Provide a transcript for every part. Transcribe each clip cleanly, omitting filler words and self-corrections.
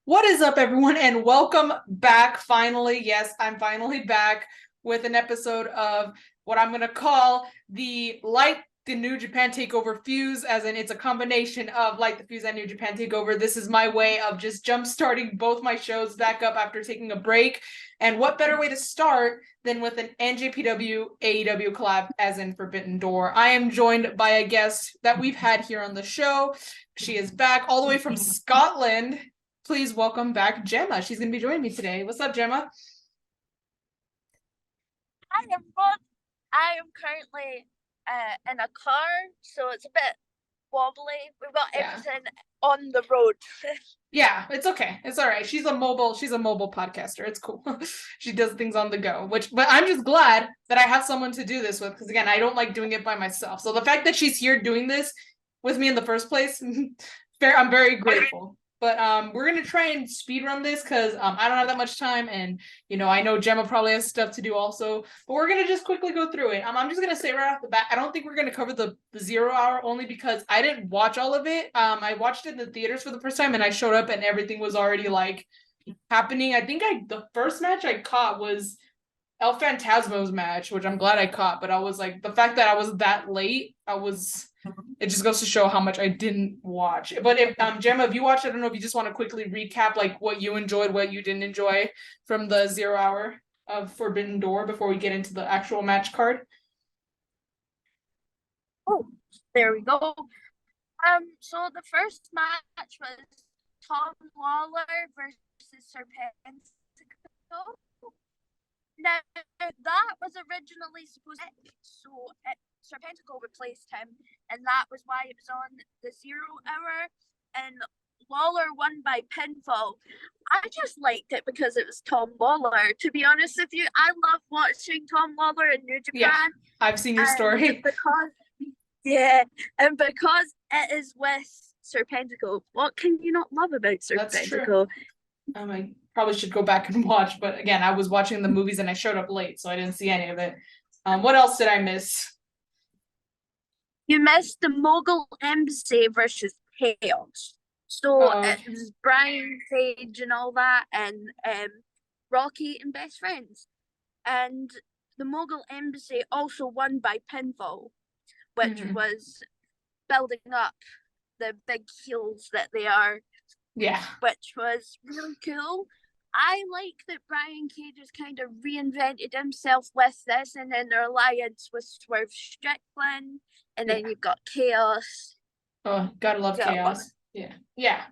What is up, everyone, and welcome back finally. Yes, I'm finally back with an episode of what I'm going to call the New Japan Takeover Fuse, as in it's a combination of Light the Fuse and New Japan Takeover. This is my way of just jump-starting both my shows back up after taking a break. And what better way to start than with an NJPW AEW collab, as in Forbidden Door. I am joined by a guest that we've had here on the show. She is back all the way from Scotland. Please welcome back Gema. She's going to be joining me today. What's up, Gema? Hi, everyone. I am currently in a car, so it's a bit wobbly. We've got everything on the road. Yeah, it's okay. It's all right. She's a mobile podcaster. It's cool. She does things on the go, but I'm just glad that I have someone to do this with, because again, I don't like doing it by myself. So the fact that she's here doing this with me in the first place, I'm very grateful. But we're gonna try and speed run this because I don't have that much time, and I know Gema probably has stuff to do also. But we're gonna just quickly go through it. I'm just gonna say right off the bat, I don't think we're gonna cover the 0 hour, only because I didn't watch all of it. I watched it in the theaters for the first time, and I showed up and everything was already like happening. I think the first match I caught was El Phantasmo's match, which I'm glad I caught. But I was like, the fact that I was that late, it just goes to show how much I didn't watch. But if Gemma, if you watched, I don't know if you just want to quickly recap like what you enjoyed, what you didn't enjoy from the 0 hour of Forbidden Door before we get into the actual match card. Oh, there we go. So the first match was Tom Lawler versus Serpentico. Now that was originally supposed to, so Serpentico replaced him, and that was why it was on the 0 hour, and Lawler won by pinfall. I just liked it because it was Tom Lawler. To be honest with you, I love watching Tom Lawler in New Japan. Yeah, I've seen your story. And because it is with Serpentico, what can you not love about Serpentico? That's true. I probably should go back and watch, but again, I was watching the movies and I showed up late, so I didn't see any of it. What else did I miss? You missed the Mogul Embassy versus Chaos. So it was Brian Cage and all that, and Rocky and Best Friends. And the Mogul Embassy also won by pinfall, which was building up the big heels that they are. Yeah. Which was really cool. I like that Brian Cage has kind of reinvented himself with this, and then their alliance with Swerve Strickland, and then you've got Chaos. Oh, gotta love Chaos. Yeah.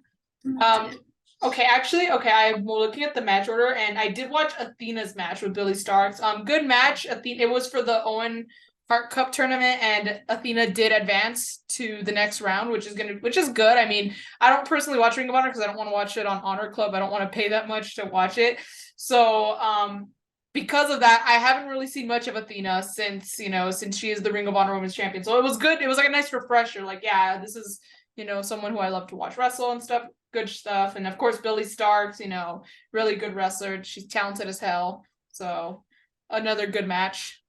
Okay, I'm looking at the match order, and I did watch Athena's match with Billy Starks. Good match. It was for the Owen Hart Cup tournament, and Athena did advance to the next round, which is good. I mean, I don't personally watch Ring of Honor because I don't want to watch it on Honor Club. I don't want to pay that much to watch it. So, because of that, I haven't really seen much of Athena since she is the Ring of Honor Women's Champion. So it was good. It was like a nice refresher. Like, yeah, this is, someone who I love to watch wrestle and stuff. Good stuff. And of course, Billy Starks, really good wrestler. She's talented as hell. So another good match.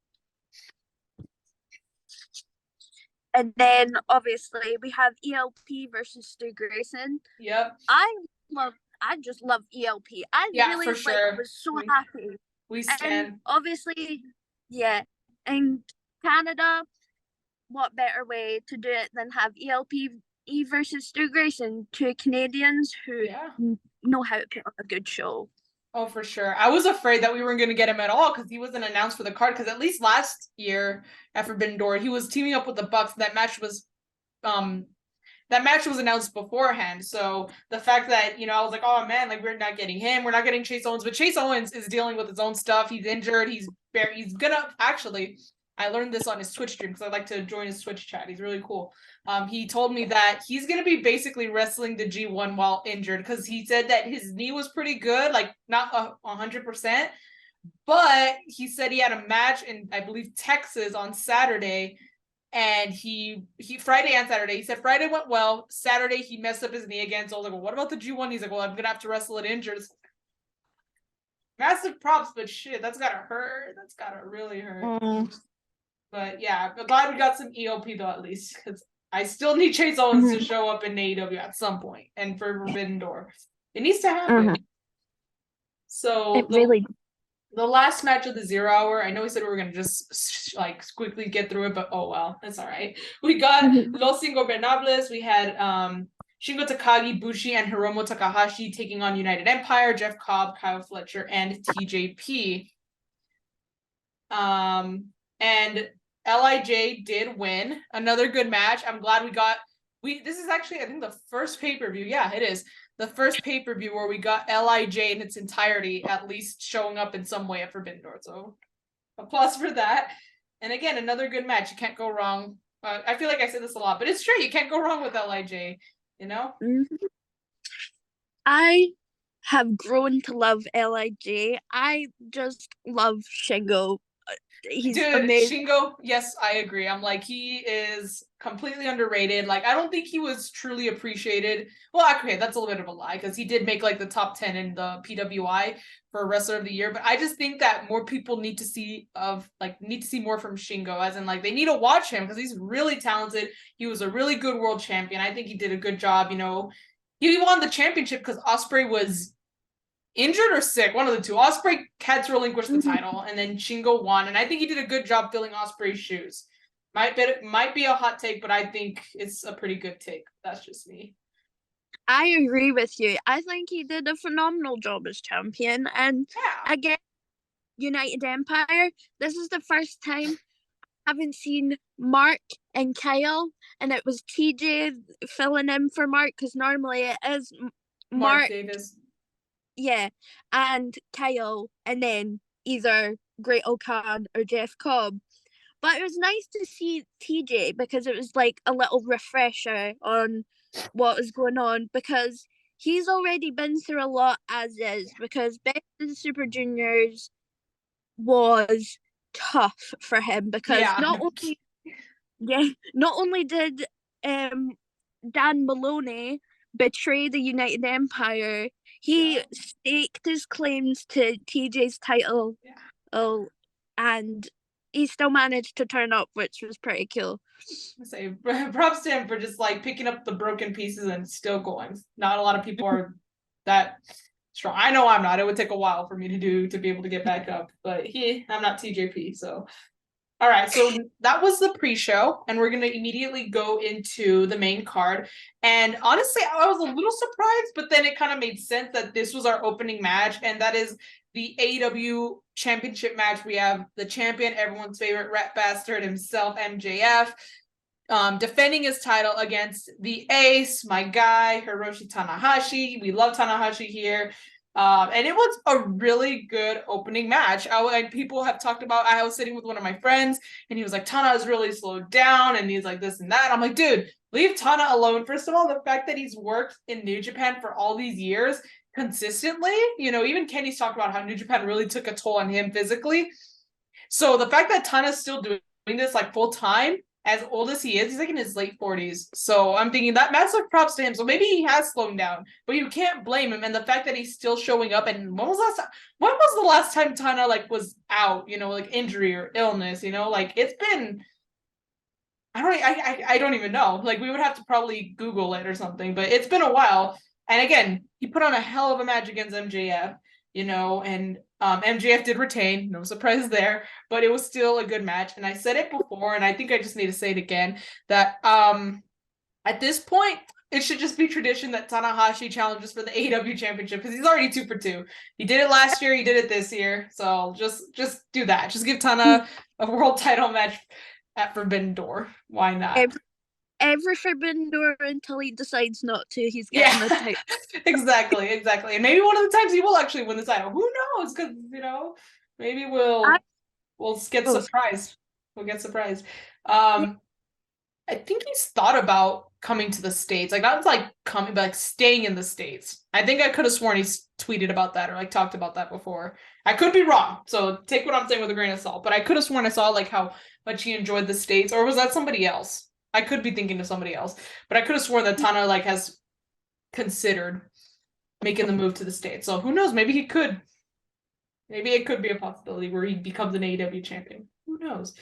And then obviously we have ELP versus Stu Grayson. Yep. I just love ELP. For sure. Was so happy. We stand. And obviously, in Canada, what better way to do it than have ELP versus Stu Grayson, two Canadians who know how to put on a good show. Oh, for sure. I was afraid that we weren't going to get him at all because he wasn't announced for the card. Because at least last year at Forbidden Door, he was teaming up with the Bucks. That match was announced beforehand. So the fact that I was like, oh man, like we're not getting him, we're not getting Chase Owens. But Chase Owens is dealing with his own stuff. He's injured. He's gonna actually. I learned this on his Twitch stream because I like to join his Twitch chat. He's really cool. He told me that he's going to be basically wrestling the G1 while injured because he said that his knee was pretty good, like not 100%. But he said he had a match in, I believe, Texas on Saturday. And he Friday and Saturday, he said Friday went well. Saturday, he messed up his knee again. So I was like, well, what about the G1? He's like, well, I'm going to have to wrestle it injured. Massive props, but shit, that's got to hurt. That's got to really hurt. But yeah, I'm glad we got some ELP though, at least, because I still need Chase Owens to show up in AEW at some point and for Forbidden Door. It needs to happen. Uh-huh. So It really. the last match of the 0 hour, I know we said we were gonna just like quickly get through it, but oh well, that's all right. We got Los Ingobernables. We had Shingo Takagi, Bushi, and Hiromu Takahashi taking on United Empire, Jeff Cobb, Kyle Fletcher, and TJP. And LIJ did win. Another good match. I'm glad this is actually, I think, the first pay-per-view. Yeah, it is. The first pay-per-view where we got LIJ in its entirety at least showing up in some way at Forbidden Door. So applause for that. And again, another good match. You can't go wrong. I feel like I said this a lot, but it's true. You can't go wrong with LIJ, you know? Mm-hmm. I have grown to love LIJ. I just love Shingo. He's amazing. Shingo, yes, I agree. I'm like, he is completely underrated. Like, I don't think he was truly appreciated. Well, okay, that's a little bit of a lie because he did make like the top 10 in the PWI for Wrestler of the Year. But I just think that more people need to see more from Shingo, as in like they need to watch him because he's really talented. He was a really good world champion. I think he did a good job. You know, he won the championship because Ospreay was injured or sick, one of the two. Ospreay had to relinquish the title, and then Shingo won, and I think he did a good job filling Ospreay's shoes. Might be a hot take, but I think it's a pretty good take. That's just me. I agree with you. I think he did a phenomenal job as champion, and again, United Empire. This is the first time I haven't seen Mark and Kyle, and it was TJ filling in for Mark because normally it is Mark Davis. Yeah, and Kyle, and then either Great O'Khan or Jeff Cobb. But it was nice to see TJ because it was like a little refresher on what was going on because he's already been through a lot as is because Best of the Super Juniors was tough for him because not only did Dan Maloney betray the United Empire, he staked his claims to TJ's title, and he still managed to turn up, which was pretty cool. I say props to him for just like picking up the broken pieces and still going. Not a lot of people are that strong. I know I'm not. It would take a while for me to be able to get back up, but I'm not TJP, so. All right, so that was the pre-show, and we're going to immediately go into the main card. And honestly, I was a little surprised, but then it kind of made sense that this was our opening match, and that is the AEW Championship match. We have the champion, everyone's favorite rat bastard himself, MJF, defending his title against the ace, my guy, Hiroshi Tanahashi. We love Tanahashi here. And it was a really good opening match. People have talked about, I was sitting with one of my friends and he was like, Tana is really slowed down and he's like this and that. I'm like, dude, leave Tana alone. First of all, the fact that he's worked in New Japan for all these years consistently, you know, even Kenny's talked about how New Japan really took a toll on him physically. So the fact that Tana's still doing this like full time, as old as he is, he's like in his late 40s. So I'm thinking that massive props to him. So maybe he has slowed down, but you can't blame him. And the fact that he's still showing up. And when was the last time Tana like was out? You know, like injury or illness. You know, like it's been. I don't even know. Like we would have to probably Google it or something. But it's been a while. And again, he put on a hell of a match against MJF. You know, and MJF did retain, no surprise there, but it was still a good match. And I said it before, and I think I just need to say it again, that at this point, it should just be tradition that Tanahashi challenges for the AEW Championship because he's already 2 for 2. He did it last year, he did it this year, so just do that. Just give Tana a world title match at Forbidden Door. Why not? Every Forbidden Door until he decides not to. He's getting the title. Exactly. And maybe one of the times he will actually win the title. Who knows? Because you know, maybe we'll get surprised. We'll get surprised. I think he's thought about coming to the States. Like not like coming, but like staying in the States. I think I could have sworn he's tweeted about that or like talked about that before. I could be wrong, so take what I'm saying with a grain of salt. But I could have sworn I saw like how much he enjoyed the States, or was that somebody else? I could be thinking of somebody else, but I could have sworn that Tana like has considered making the move to the States. So who knows? Maybe he could. Maybe it could be a possibility where he becomes an AEW champion. Who knows?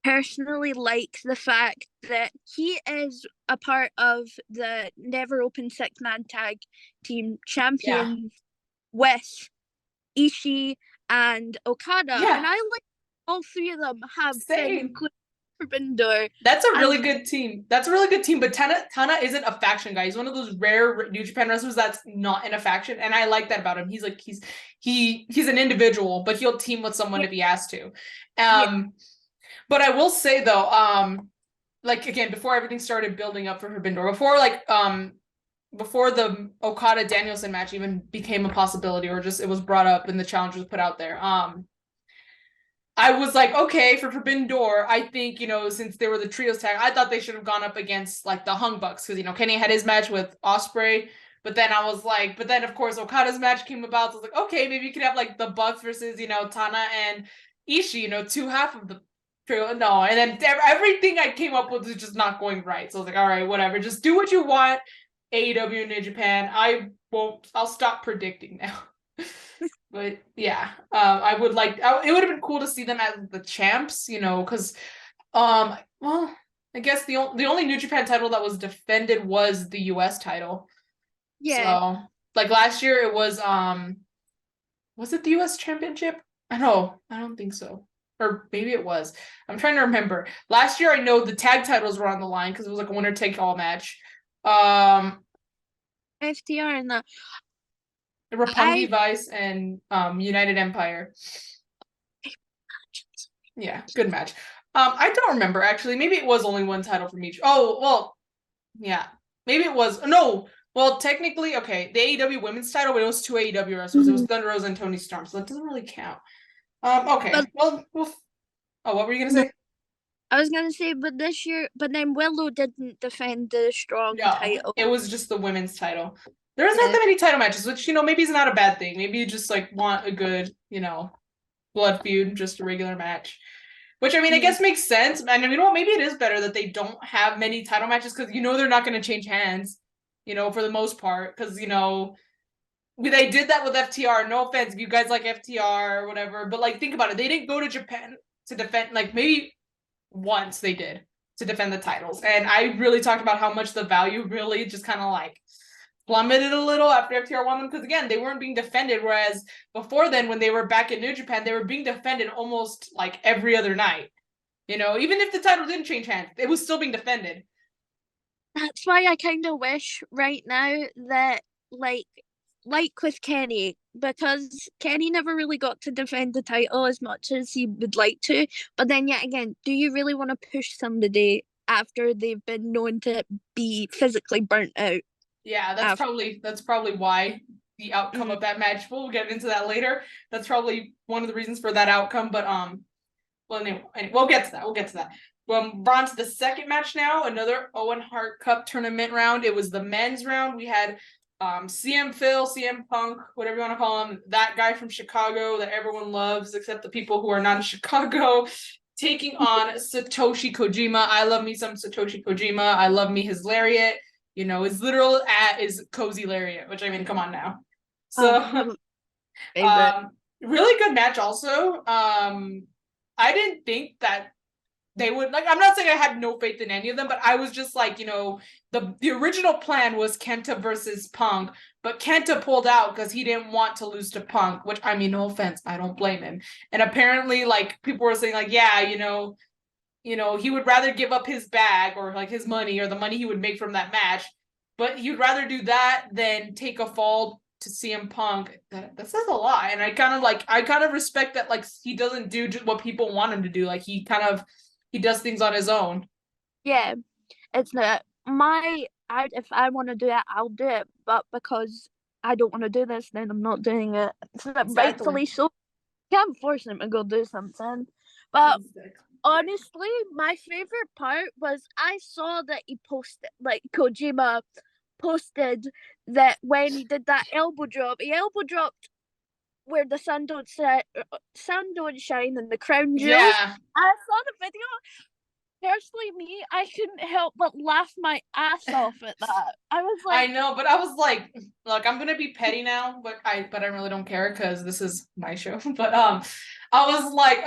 personally like the fact that he is a part of the Never Open Six-Man Tag Team Yeah. champions with Ishii and Okada, Yeah. and I like all three of them have been Same. included in Forbidden Door. That's a really And good team. That's a really good team. But Tana isn't a faction guy. He's one of those rare New Japan wrestlers that's not in a faction, and I like that about him. He's an individual, but he'll team with someone yeah, if he has to. yeah. But I will say though, like again, before everything started building up for Forbidden Door, before the Okada Danielson match even became a possibility, or just it was brought up and the challenge was put out there. I was like, okay, for Forbidden Door, I think, since they were the trios tag, I thought they should have gone up against like the Hung Bucks because Kenny had his match with Osprey, but then I was like, but then of course Okada's match came about, so I was like, okay, maybe you could have like the Bucks versus Tana and Ishii, two half of the trio. No, and then everything I came up with was just not going right. So I was like, all right, whatever, just do what you want, AEW New Japan. I'll stop predicting now. But yeah, I would like. It would have been cool to see them as the champs, because, well, I guess the only New Japan title that was defended was the U.S. title. Yeah. So, like last year, it was it the U.S. Championship? I don't think so, or maybe it was. I'm trying to remember. Last year, I know the tag titles were on the line because it was like a winner take all match. FTR and the Roppongi Vice and United Empire. Yeah, good match. I don't remember actually. Maybe it was only one title from each. Oh, well, yeah. Maybe it was no. Well, technically, okay, the AEW women's title, but it was two AEW wrestlers. It was Thunder Rosa and Tony Storm, so that doesn't really count. Okay. but Well, oh, what were you gonna say? I was gonna say, but this year, but then Willow didn't defend the strong No, title. it was just the women's title. There's not Yeah. that many title matches, which maybe is not a bad thing. Maybe you just like want a good, blood feud, just a regular match. Which I mean, I guess makes sense. And maybe it is better that they don't have many title matches because they're not going to change hands, for the most part. Because they did that with FTR. No offense, if you guys like FTR or whatever, but like think about it, they didn't go to Japan to defend. Like maybe once they did to defend the titles, and I really talked about how much the value really just kind of like plummeted a little after FTR won them because again they weren't being defended, whereas before then when they were back in New Japan they were being defended almost like every other night. Even if the title didn't change hands, it was still being defended. That's why I kind of wish right now that like with Kenny, because Kenny never really got to defend the title as much as he would like to. But then yet again, do you really want to push somebody after they've been known to be physically burnt out? Yeah, that's probably why the outcome of that match. We'll get into that later. That's probably one of the reasons for that outcome. But well, anyway, we'll get to that. We're on to the second match now. Another Owen Hart Cup tournament round. It was the men's round. We had CM Phil, CM Punk, whatever you want to call him, that guy from Chicago that everyone loves, except the people who are not in Chicago, taking on Satoshi Kojima. I love me some Satoshi Kojima. I love me his lariat. His literal is cozy lariat, which I mean, come on now. So, really good match. Also, I didn't think that they would I'm not saying I had no faith in any of them, but I was just like, the original plan was Kenta versus Punk, but Kenta pulled out because he didn't want to lose to Punk, which I mean, no offense, I don't blame him. And apparently, like people were saying, like, yeah, he would rather give up his bag or like his money or the money he would make from that match, but he'd rather do that than take a fall to CM Punk. That says a lot, and I kind of respect that. Like he doesn't do just what people want him to do. Like he does things on his own. Yeah, it's not if I want to do it, I'll do it. But because I don't want to do this, then I'm not doing it. It's exactly. Rightfully so. Can't force him to go do something. But honestly, my favorite part was I saw that Kojima posted that when he did that elbow drop, he elbow dropped where the sun don't shine and the crown jewels. Yeah. I saw the video. Personally, me, I couldn't help but laugh my ass off at that. I was like, I know, but I was like, look, I'm gonna be petty now, but I really don't care because this is my show. But I was like,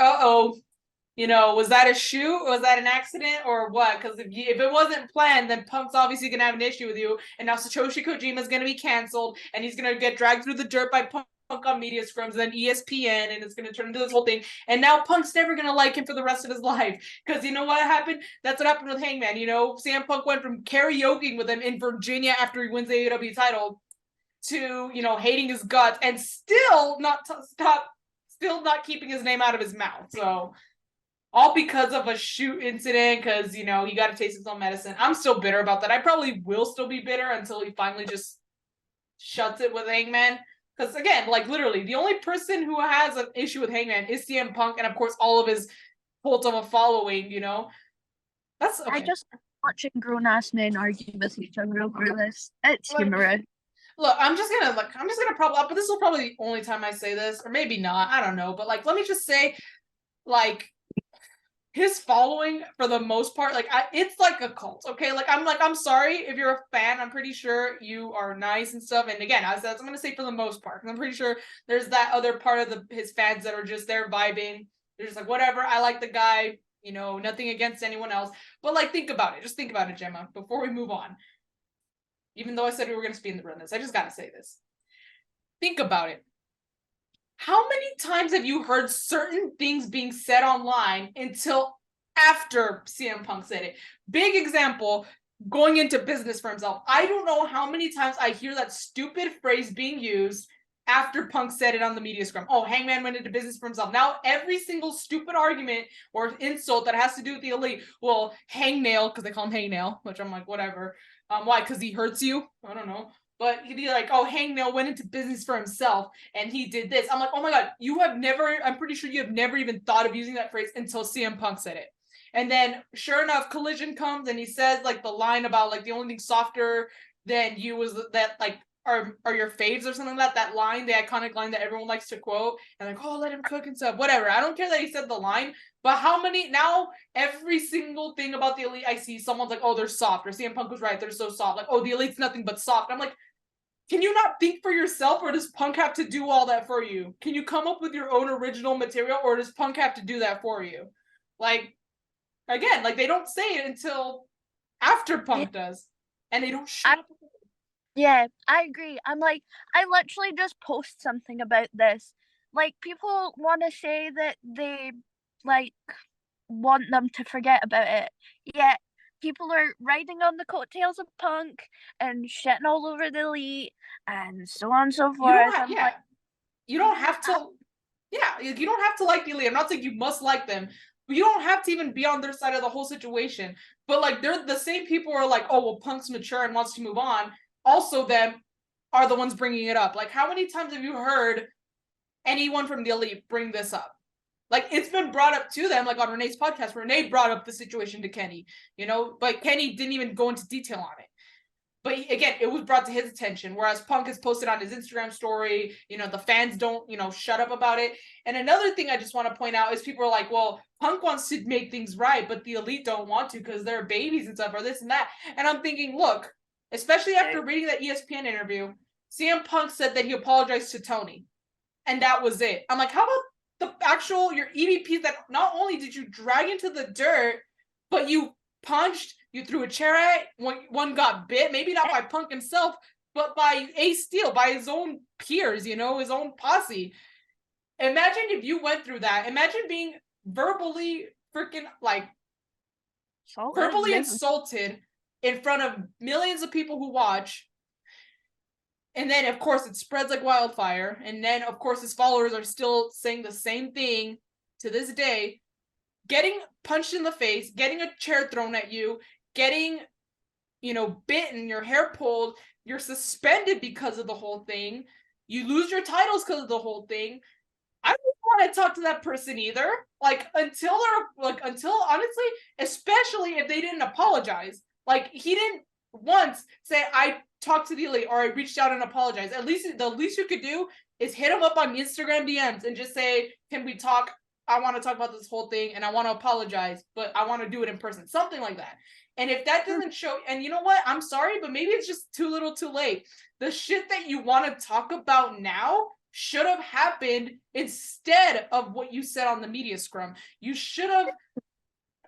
You know, was that a shoot? Was that an accident or what? Because if it wasn't planned, then Punk's obviously gonna have an issue with you, and now Satoshi Kojima is gonna be canceled, and he's gonna get dragged through the dirt by Punk on media scrums, and then ESPN, and it's gonna turn into this whole thing. And now Punk's never gonna like him for the rest of his life, because you know what happened? That's what happened with Hangman. You know, CM Punk went from karaokeing with him in Virginia after he wins the AEW title to, you know, hating his guts and still not keeping his name out of his mouth. So all because of a shoot incident, because, you know, he got to taste his own medicine. I'm still bitter about that. I probably will still be bitter until he finally just shuts it with Hangman. Because, again, like, literally, the only person who has an issue with Hangman is CM Punk, and, of course, all of his cult of a following, you know? That's okay. I just watching grown-ass men argue with each other over this. It's humorous. Look, I'm just gonna probably, but this will probably be the only time I say this, or maybe not, I don't know, but, like, let me just say, like, his following for the most part, like, it's like a cult, okay? Like, I'm sorry if you're a fan. I'm pretty sure you are nice and stuff. And again, I'm gonna say for the most part, I'm pretty sure there's that other part of his fans that are just there vibing. They're just like, whatever, I like the guy, you know, nothing against anyone else. But, like, think about it. Just think about it, Gemma, before we move on. Even though I said we were gonna speed the run this, I just gotta say this. Think about it. How many times have you heard certain things being said online until after CM Punk said it? Big example, going into business for himself. I don't know how many times I hear that stupid phrase being used after Punk said it on the media scrum. Oh, Hangman went into business for himself. Now every single stupid argument or insult that has to do with the Elite, well, hangnail, because they call him hangnail, which I'm like, whatever. Why? Because he hurts you? I don't know. But he'd be like, oh, Hangnail went into business for himself and he did this. I'm like, oh my God, I'm pretty sure you have never even thought of using that phrase until CM Punk said it. And then sure enough, Collision comes and he says like the line about like the only thing softer than you was that like are your faves or something like that. That line, the iconic line that everyone likes to quote, and like, oh, let him cook and stuff. Whatever. I don't care that he said the line, but how many now every single thing about the Elite I see, someone's like, oh, they're soft, or CM Punk was right, they're so soft. Like, oh, the Elite's nothing but soft. I'm like, can you not think for yourself, or does Punk have to do all that for you? Can you come up with your own original material, or does Punk have to do that for you? Like, again, like, they don't say it until after Punk does, and they don't shut up. Yeah, I agree. I'm like, I literally just post something about this. Like, people want to say that they, like, want them to forget about it. Yet, people are riding on the coattails of Punk and shitting all over the Elite and so on and so forth. You don't have to, you don't have to like the Elite. I'm not saying you must like them, but you don't have to even be on their side of the whole situation. But, like, they're the same people who are like, oh, well, Punk's mature and wants to move on. Also, them are the ones bringing it up. Like, how many times have you heard anyone from the Elite bring this up? Like, it's been brought up to them, like on Renee's podcast. Renee brought up the situation to Kenny, you know, but Kenny didn't even go into detail on it. But again, it was brought to his attention, whereas Punk has posted on his Instagram story, you know, the fans don't, you know, shut up about it. And another thing I just want to point out is people are like, well, Punk wants to make things right, but the Elite don't want to because they're babies and stuff, or this and that. And I'm thinking, look, especially after reading that ESPN interview, CM Punk said that he apologized to Tony. And that was it. I'm like, how about your EVPs that not only did you drag into the dirt, but you punched, you threw a chair at, one got bit, maybe not by Punk himself, but by Ace Steel, by his own peers, you know, his own posse. Imagine if you went through that. Imagine being verbally freaking, like, verbally insulted in front of millions of people who watch. And then, of course, it spreads like wildfire. And then, of course, his followers are still saying the same thing to this day. Getting punched in the face, getting a chair thrown at you, getting, you know, bitten, your hair pulled, you're suspended because of the whole thing. You lose your titles because of the whole thing. I don't want to talk to that person either. Like, until honestly, especially if they didn't apologize. Like, he didn't once say, I talked to the Elite or I reached out and apologized. At least the least you could do is hit him up on Instagram DMs and just say, can we talk? I want to talk about this whole thing and I want to apologize, but I want to do it in person. Something like that. And if that doesn't show, and you know what? I'm sorry, but maybe it's just too little too late. The shit that you want to talk about now should have happened instead of what you said on the media scrum. You should have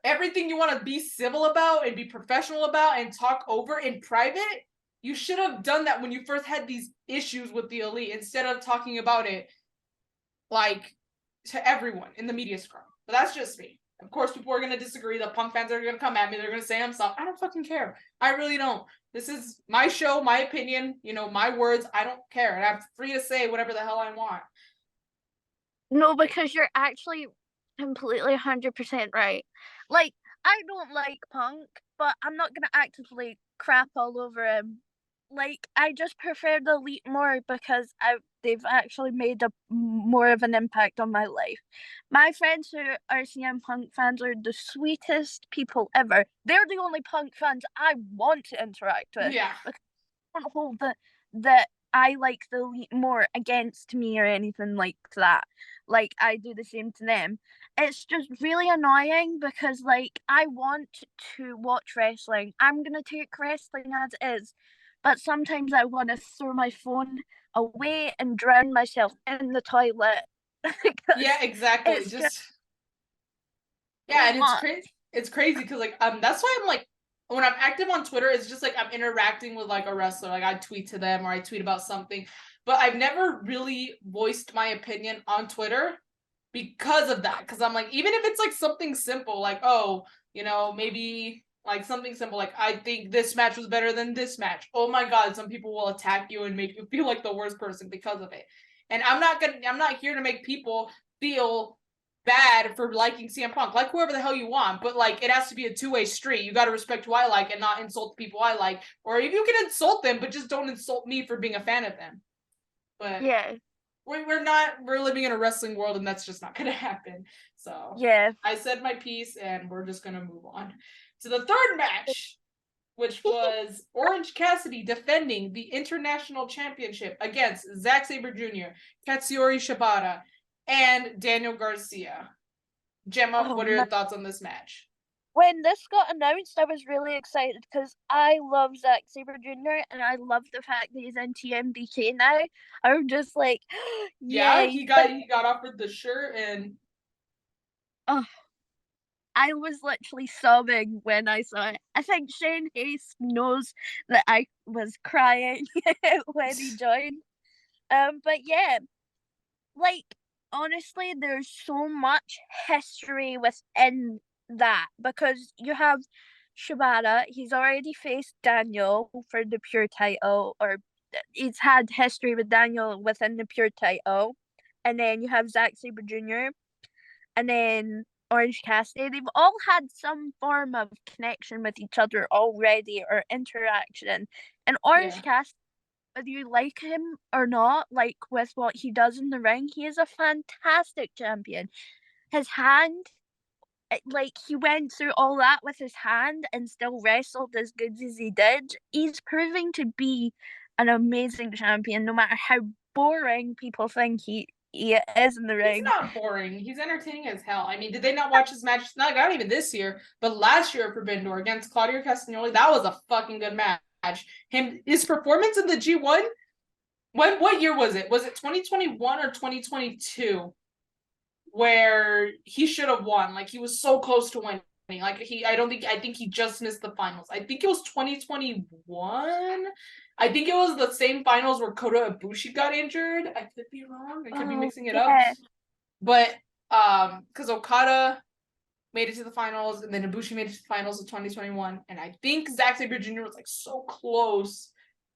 everything you want to be civil about and be professional about and talk over in private. You should have done that when you first had these issues with the Elite instead of talking about it like to everyone in the media scrum. But that's just me. Of course, people are going to disagree. The Punk fans are going to come at me. They're going to say I'm soft. I don't fucking care. I really don't. This is my show, my opinion, my words. I don't care. And I'm free to say whatever the hell I want. No, because you're actually completely 100% right. Like, I don't like Punk, but I'm not gonna actively crap all over him. Like, I just prefer the Elite more because they've actually made a more of an impact on my life. My friends who are CM Punk fans are the sweetest people ever. They're the only Punk fans I want to interact with. Yeah. Because I don't hold that I like the Elite more against me or anything like that. Like, I do the same to them. It's just really annoying because, like, I want to watch wrestling. I'm gonna take wrestling as it is, but sometimes I want to throw my phone away and drown myself in the toilet. Yeah, exactly. It's just yeah, too and much. it's crazy because like that's why I'm like when I'm active on Twitter, it's just like I'm interacting with like a wrestler. Like I tweet to them or I tweet about something. But I've never really voiced my opinion on Twitter because of that. Because I'm like, even if it's like something simple, like, oh, maybe like something simple, like I think this match was better than this match. Oh my God, some people will attack you and make you feel like the worst person because of it. And I'm not here to make people feel bad for liking CM Punk. Like whoever the hell you want, but like it has to be a two-way street. You got to respect who I like and not insult the people I like. Or if you can insult them, but just don't insult me for being a fan of them. But Yeah, we're living in a wrestling world and that's just not gonna happen. So yeah. I said my piece and we're just gonna move on to the third match, which was Orange Cassidy defending the International Championship against Zack Sabre Jr., Katsuyori Shibata, and Daniel Garcia. Gemma, Oh what are man. your thoughts on this match? When this got announced, I was really excited because I love Zack Sabre Jr. and I love the fact that he's in TMDK now. I'm just like, Yeah, yay! he got offered the shirt and Oh, I was literally sobbing when I saw it. I think Shane Hayes knows that I was crying when he joined. But yeah, like honestly, there's so much history within that because you have Shibata. He's already faced Daniel for the pure title, or he's had history with Daniel within the pure title, and then you have Zack Sabre Jr. and then Orange Cassidy. They've all had some form of connection with each other already or interaction. And yeah. Orange Cassidy, whether you like him or not, like with what he does in the ring, he is a fantastic champion. His hand, like he went through all that with his hand and still wrestled as good as he did. He's proving to be an amazing champion, no matter how boring people think he is in the He's ring. not boring. He's entertaining as hell. I mean, did they not watch his match? Not even this year, but last year at Forbidden Door against Claudio Castagnoli. That was a fucking good match. His performance in the G1. What year was it? Was it 2021 or 2022? Where he should have won. Like he was so close to winning. Like I think he just missed the finals. I think it was 2021. I think it was the same finals where Kota Ibushi got injured. I could be wrong. I could be Oh mixing it up. yeah, But because Okada made it to the finals and then Ibushi made it to the finals of 2021, and I think Zack Sabre Jr. was like so close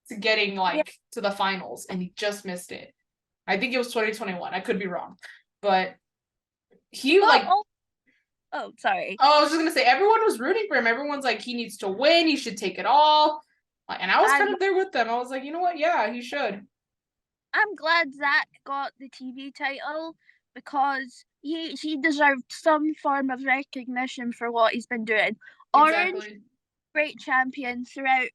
to getting yeah. like to the finals, and he just missed it. I think it was 2021. I could be wrong, but he Got like all. Oh, sorry. oh, I was just gonna say everyone was rooting for him. Everyone's like he needs to win. He should take it all. And I was I kind of there with them. I was like, you know what? Yeah, he should. I'm glad Zach got the TV title because he deserved some form of recognition for what he's been doing. Orange, Exactly. great champion throughout,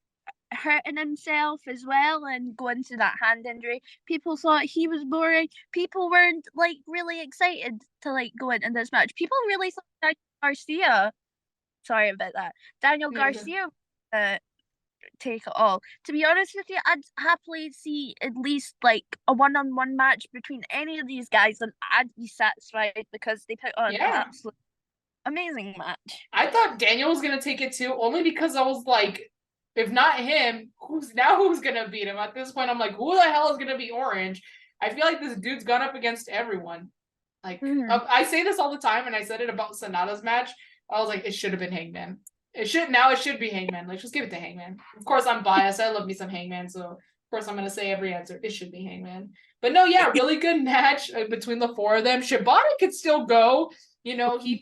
hurting himself as well and going through that hand injury. People thought he was boring. People weren't like really excited to like go into this match. People really thought Daniel Garcia. Sorry about that. Daniel Yeah, okay. Garcia. Uh, take it all. To be honest with you, I'd happily see at least like a one-on-one match between any of these guys, and I'd be satisfied because they put on an Yeah. absolute amazing match. I thought Daniel was gonna take it too, only because I was like, if not him, who's gonna beat him? At this point, I'm like, who the hell is gonna be Orange? I feel like this dude's gone up against everyone. Like, I say this all the time, and I said it about Sonata's match. I was like, it should have been Hangman. It should be Hangman. Like, just give it to Hangman. Of course, I'm biased. I love me some Hangman, so of course I'm gonna say every answer. It should be Hangman. But no, yeah, really good match between the four of them. Shibata could still go. You know, he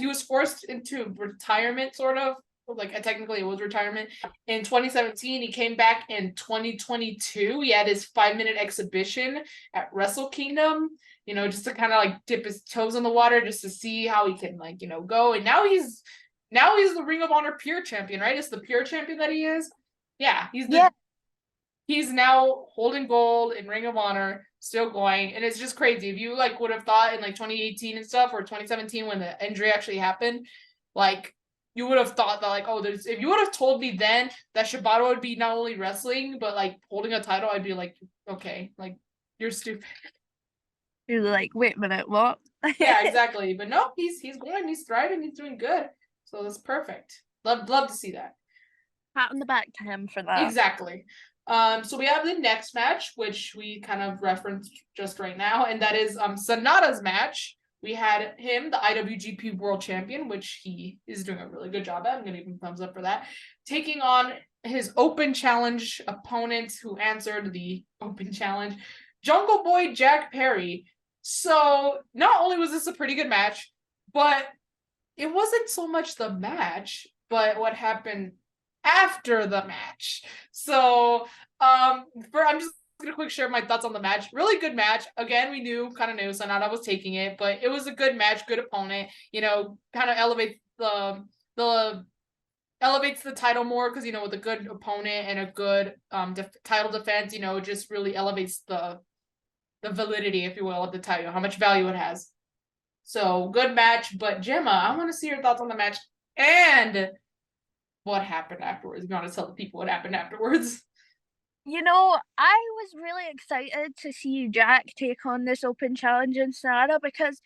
was forced into retirement, sort of. Like, technically it was retirement. In 2017, he came back in 2022. He had his 5-minute exhibition at Wrestle Kingdom, you know, just to kind of like dip his toes in the water, just to see how he can, like, you know, go. And now he's the Ring of Honor Pure Champion, right? It's the Pure Champion that he is. Yeah, he's now holding gold in Ring of Honor, still going, and it's just crazy. If you like would have thought in like 2018 and stuff, or 2017 when the injury actually happened, like, you would have thought that, like, oh, if you would have told me then that Shibata would be not only wrestling but like holding a title, I'd be like, okay, like, you're stupid. You're like, wait a minute, what? Yeah, exactly. But no, he's going, he's thriving, he's doing good. So that's perfect. Love to see that. Pat on the back to him for that. Exactly. So we have the next match, which we kind of referenced just right now, and that is Sonata's match. We had him, the IWGP World Champion, which he is doing a really good job at. I'm going to give him a thumbs up for that. Taking on his open challenge opponent who answered the open challenge, Jungle Boy Jack Perry. So not only was this a pretty good match, but it wasn't so much the match, but what happened after the match. So I'm just gonna quick share my thoughts on the match. Really good match. Again, we kind of knew Sanada was taking it, but it was a good match, good opponent. You know, kind of elevates the title more, because, you know, with a good opponent and a good title defense, you know, it just really elevates the validity, if you will, of the title, how much value it has. So good match. But Gemma, I want to see your thoughts on the match and what happened afterwards. You want to tell the people what happened afterwards? You know, I was really excited to see Jack take on this open challenge in Sonata, because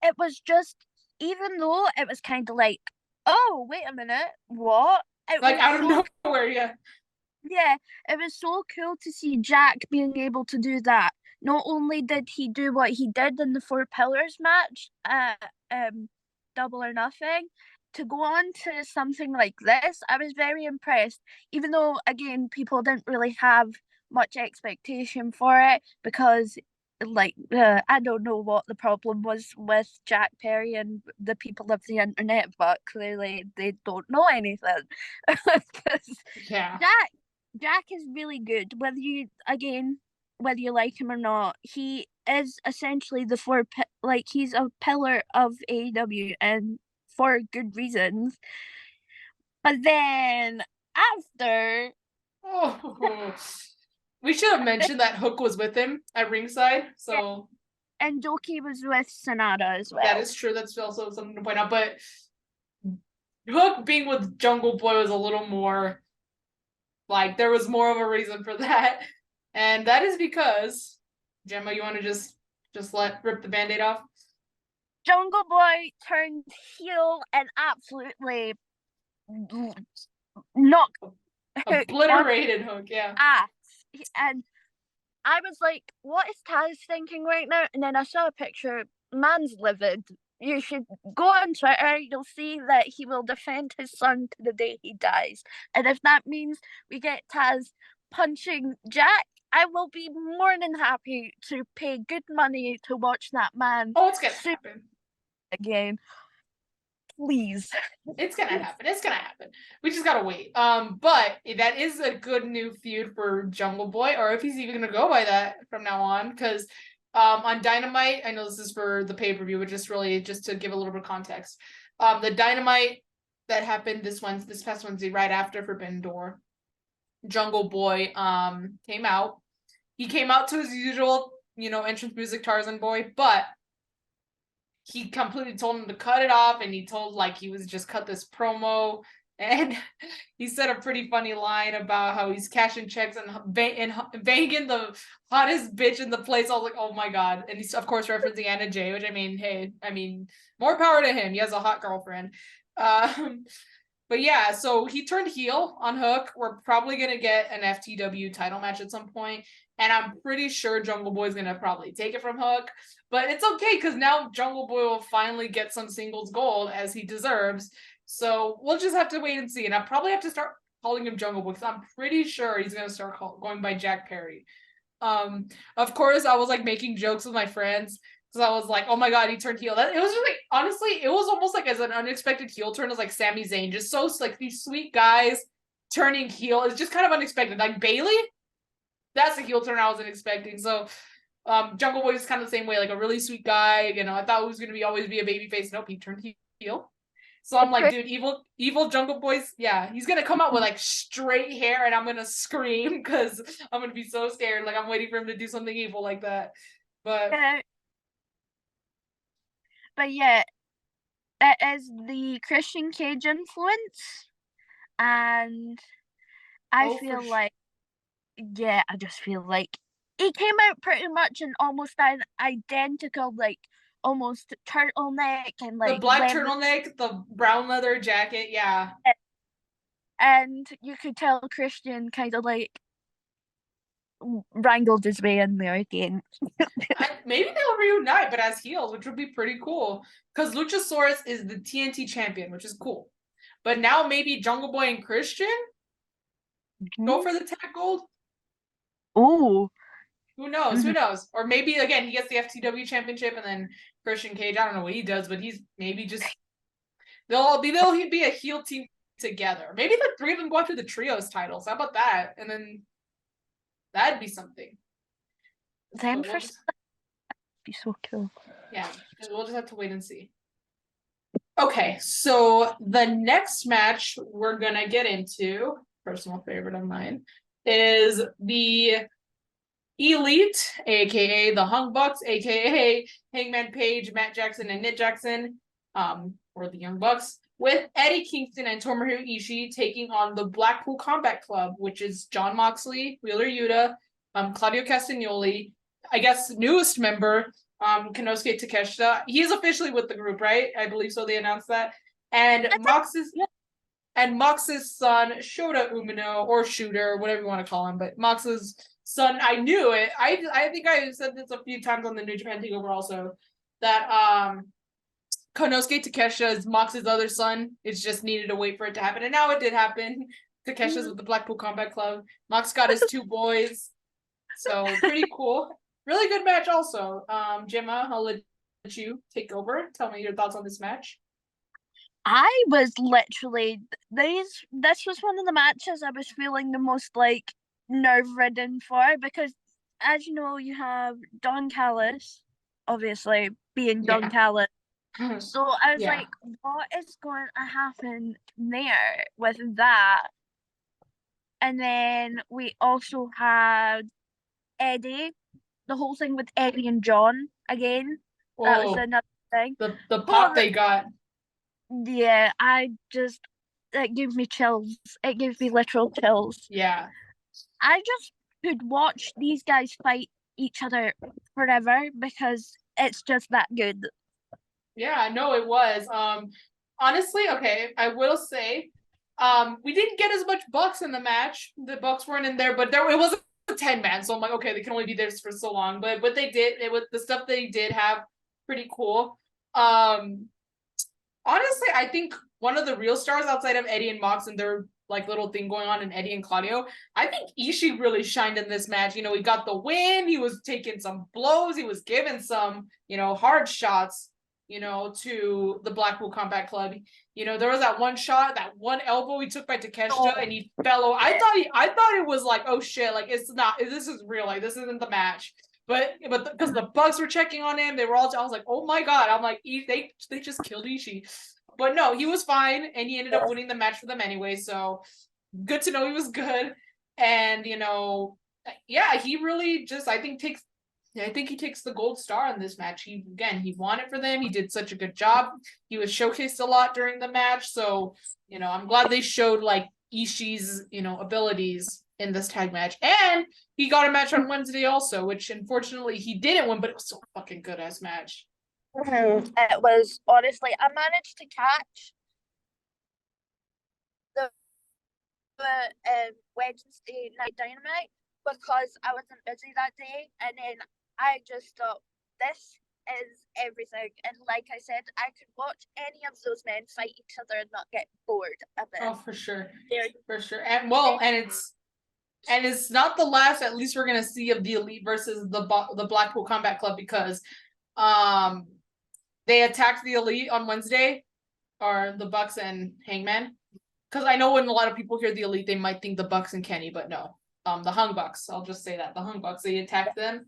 it was just, even though it was kind of like, oh, wait a minute, what? It Like, was out of nowhere, yeah. Yeah, it was so cool to see Jack being able to do that. Not only did he do what he did in the Four Pillars match, Double or Nothing, to go on to something like this, I was very impressed. Even though, again, people didn't really have much expectation for it, because, like, I don't know what the problem was with Jack Perry and the people of the internet, but clearly they don't know anything. Because Yeah. Jack is really good. Whether you like him or not, he is essentially he's a pillar of AEW, and for good reasons. But then after, Oh, we should have mentioned that Hook was with him at ringside. So and Doki was with Sonata as well. that is true. That's also something to point out. But Hook being with Jungle Boy was a little more, like, there was more of a reason for that. And that is because, Gemma, you want to just rip the Band-Aid off? Jungle Boy turned heel and absolutely knocked obliterated Hook, yeah. Ass. And I was like, what is Taz thinking right now? And then I saw a picture. Man's livid. You should go on Twitter. You'll see that he will defend his son to the day he dies. And if that means we get Taz punching Jack, I will be more than happy to pay good money to watch that man. Oh, it's gonna happen again. Please. It's gonna happen. It's gonna happen. We just gotta wait. But that is a good new feud for Jungle Boy, or if he's even gonna go by that from now on. Because on Dynamite, I know this is for the pay-per-view, but just to give a little bit of context. The Dynamite that happened this past Wednesday, right after Forbidden Door, Jungle Boy came out. He came out to his usual, entrance music, Tarzan Boy, but he completely told him to cut it off, and he told, he was just cut this promo And he said a pretty funny line about how he's cashing checks and banging the hottest bitch in the place. I was like, oh my god. And he's of course referencing Anna Jay, which I mean, hey, I mean, more power to him. He has a hot girlfriend. Um, but yeah, so he turned heel on Hook. We're probably gonna get an FTW title match at some point, and I'm pretty sure Jungle Boy's gonna probably take it from Hook. But it's okay because now Jungle Boy will finally get some singles gold as he deserves. So we'll just have to wait and see. And I probably have to start calling him Jungle Boy because I'm pretty sure he's gonna start going by Jack Perry. Of course, I was like making jokes with my friends because I was like, "Oh my god, he turned heel." It was just like honestly, it was almost like as an unexpected heel turn as like Sami Zayn, just so like these sweet guys turning heel is just kind of unexpected. Like Bailey, that's a heel turn I wasn't expecting. So Jungle Boy is kind of the same way, like a really sweet guy. You know, I thought he was gonna always be a baby face. Nope, he turned heel. So I'm like, dude, evil Jungle Boy's, yeah, he's gonna come out with like straight hair, and I'm gonna scream because I'm gonna be so scared. Like I'm waiting for him to do something evil like that. But but yeah, it is the Christian Cage influence, and I oh, for feel sure, like, yeah, I just feel like he came out pretty much in almost an identical, like almost turtleneck and the like black leather, turtleneck, the brown leather jacket, yeah. and you could tell Christian kind of like wrangled his way in there again. Maybe they'll reunite, but as heels, which would be pretty cool. Because Luchasaurus is the TNT champion, which is cool. But now maybe Jungle Boy and Christian go for the tag gold. Oh, Who knows? Who mm-hmm. knows? Or maybe again he gets the FTW championship and then Christian Cage. I don't know what he does, but he's maybe just they'll be a heel team together. Maybe the three of them go after the trios titles. How about that? And then that'd be something. Them But we'll for just be so cool. yeah, we'll just have to wait and see. Okay, so the next match we're gonna get into, personal favorite of mine, is the Elite, aka the Hung Bucks, aka Hangman Page, Matt Jackson, and Nick Jackson, or the Young Bucks, with Eddie Kingston and Tomohiro Ishii taking on the Blackpool Combat Club, which is Jon Moxley, Wheeler Yuta, Claudio Castagnoli, I guess newest member, Konosuke Takeshita. He's officially with the group, right? I believe so. They announced that, and Mox's son Shota Umino, or Shooter, whatever you want to call him, but Mox's son, I knew it. I think I said this a few times on the New Japan Takeover also, that Konosuke Takeshita is Mox's other son. It's just needed to wait for it to happen, and now it did happen. Takesha's with the Blackpool Combat Club. Mox got his two boys, so pretty cool. Really good match also. Gemma, I'll let you take over. Tell me your thoughts on this match. I was literally this was one of the matches I was feeling the most like nerve-ridden for, because as you know, you have Don Callis, obviously being Don Yeah. Callis. So I was Yeah. like, what is going to happen there with that? And then we also had Eddie, the whole thing with Eddie and John again. That was Oh, another thing. the pop But they got. yeah, it gives me chills. It gives me literal chills. Yeah. I just could watch these guys fight each other forever because it's just that good. Yeah, no, it was. Honestly, okay, I will say, we didn't get as much Bucks in the match. The Bucks weren't in there, but it was a 10-man, so I'm like, okay, they can only be there for so long. But what they did, it was the stuff they did have pretty cool. Um, honestly, I think one of the real stars outside of Eddie and Mox and their like little thing going on in Eddie and Claudio, I think Ishii really shined in this match. You know, he got the win. He was taking some blows. He was giving some, hard shots, to the Blackpool Combat Club. You know, there was that one shot, that one elbow he took by Takeshita, and he fell over. I thought it was like, oh shit, like it's not. This is real. Like this isn't the match. But because the Bucks were checking on him, they were all. I was like, oh my god. I'm like, they just killed Ishii. But no, he was fine, and he ended up winning the match for them anyway. So good to know he was good. And yeah, he really just I think takes Yeah, I think he takes the gold star in this match. He won it for them. He did such a good job. He was showcased a lot during the match. So, I'm glad they showed like Ishii's, abilities in this tag match. And he got a match on Wednesday also, which unfortunately he didn't win, but it was so fucking good ass match. It was, honestly, I managed to catch the Wednesday night Dynamite because I wasn't busy that day, and then I just thought this is everything. And like I said, I could watch any of those men fight each other and not get bored of it. Oh, for sure, They're, for sure. And it's not the last. At least we're gonna see of the Elite versus the Blackpool Combat Club, because they attacked the Elite on Wednesday, or the Bucks and Hangman. Because I know when a lot of people hear the Elite, they might think the Bucks and Kenny, but no. The Hung Bucks. I'll just say that. The Hung Bucks, they attacked them.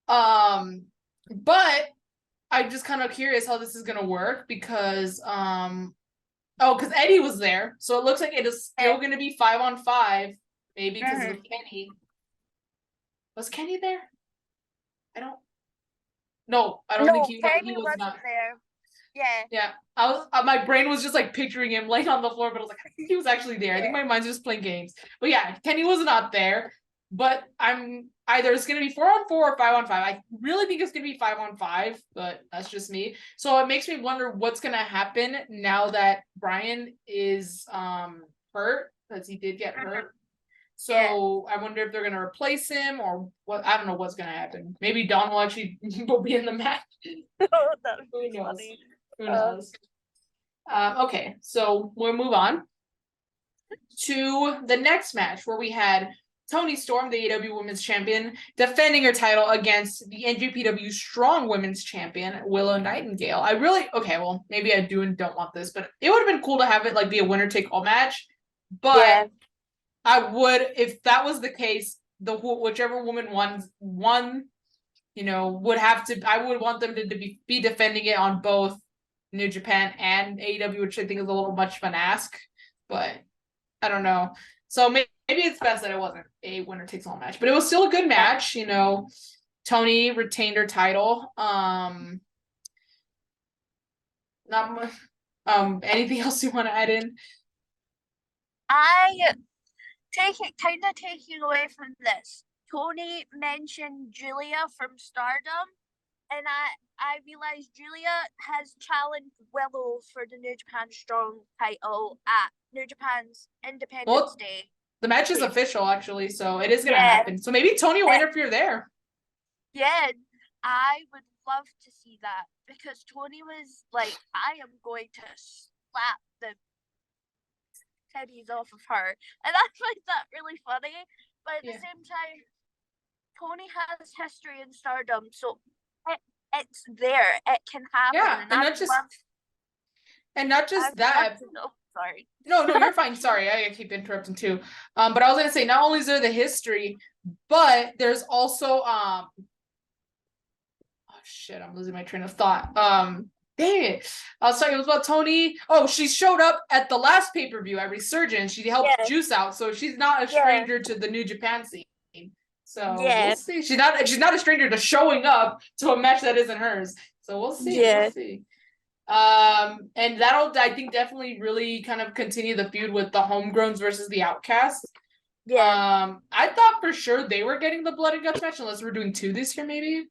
But I'm just kind of curious how this is gonna work, because because Eddie was there. So it looks like it is still gonna be 5-on-5, maybe because of Kenny. Was Kenny there? I don't think he was not there. Yeah. Yeah, I was. My brain was just like picturing him laying on the floor, but I was like, I think he was actually there. I think my mind's just playing games. But yeah, Kenny was not there. But I'm either it's gonna be 4-on-4 or 5-on-5. I really think it's gonna be 5-on-5, but that's just me. So it makes me wonder what's gonna happen now that Brian is hurt, because he did get hurt. So I wonder if they're gonna replace him or what. I don't know what's gonna happen. Maybe Don will actually will be in the match. Who knows? Funny. Who knows? Okay, so we'll move on to the next match, where we had Toni Storm, the AEW Women's Champion, defending her title against the NJPW Strong Women's Champion, Willow Nightingale. Well, maybe I do and don't want this, but it would have been cool to have it like be a winner take all match. But I would, if that was the case, whichever woman won, would have to. I would want them to be defending it on both New Japan and AEW, which I think is a little much of an ask, but I don't know. So maybe it's best that it wasn't a winner takes all match, but it was still a good match. Toni retained her title. Not much. Anything else you want to add in? Taking away from this, Toni mentioned Julia from Stardom, and I realized Julia has challenged Willow for the New Japan Strong title at New Japan's Independence Day. The match is official, actually, so it is going to happen. So maybe Toni will interfere there. Yeah, I would love to see that, because Toni was like, I am going to slap the teddies off of her, and I find that really funny. But at the same time, Toni has history in Stardom, so it's there. It can happen. Yeah, and not just that. Sorry. No, you're fine. Sorry, I keep interrupting too. But I was gonna say, not only is there the history, but there's also oh shit, I'm losing my train of thought. Dang it. I was talking about Toni. Oh, she showed up at the last pay-per-view at Resurgence. She helped Juice out, so she's not a stranger to the New Japan scene. So we'll see. She's not a stranger to showing up to a match that isn't hers. So we'll see. We'll see. And that'll, I think, definitely really kind of continue the feud with the homegrowns versus the outcasts. I thought for sure they were getting the blood and guts match, unless we're doing 2 this year. Maybe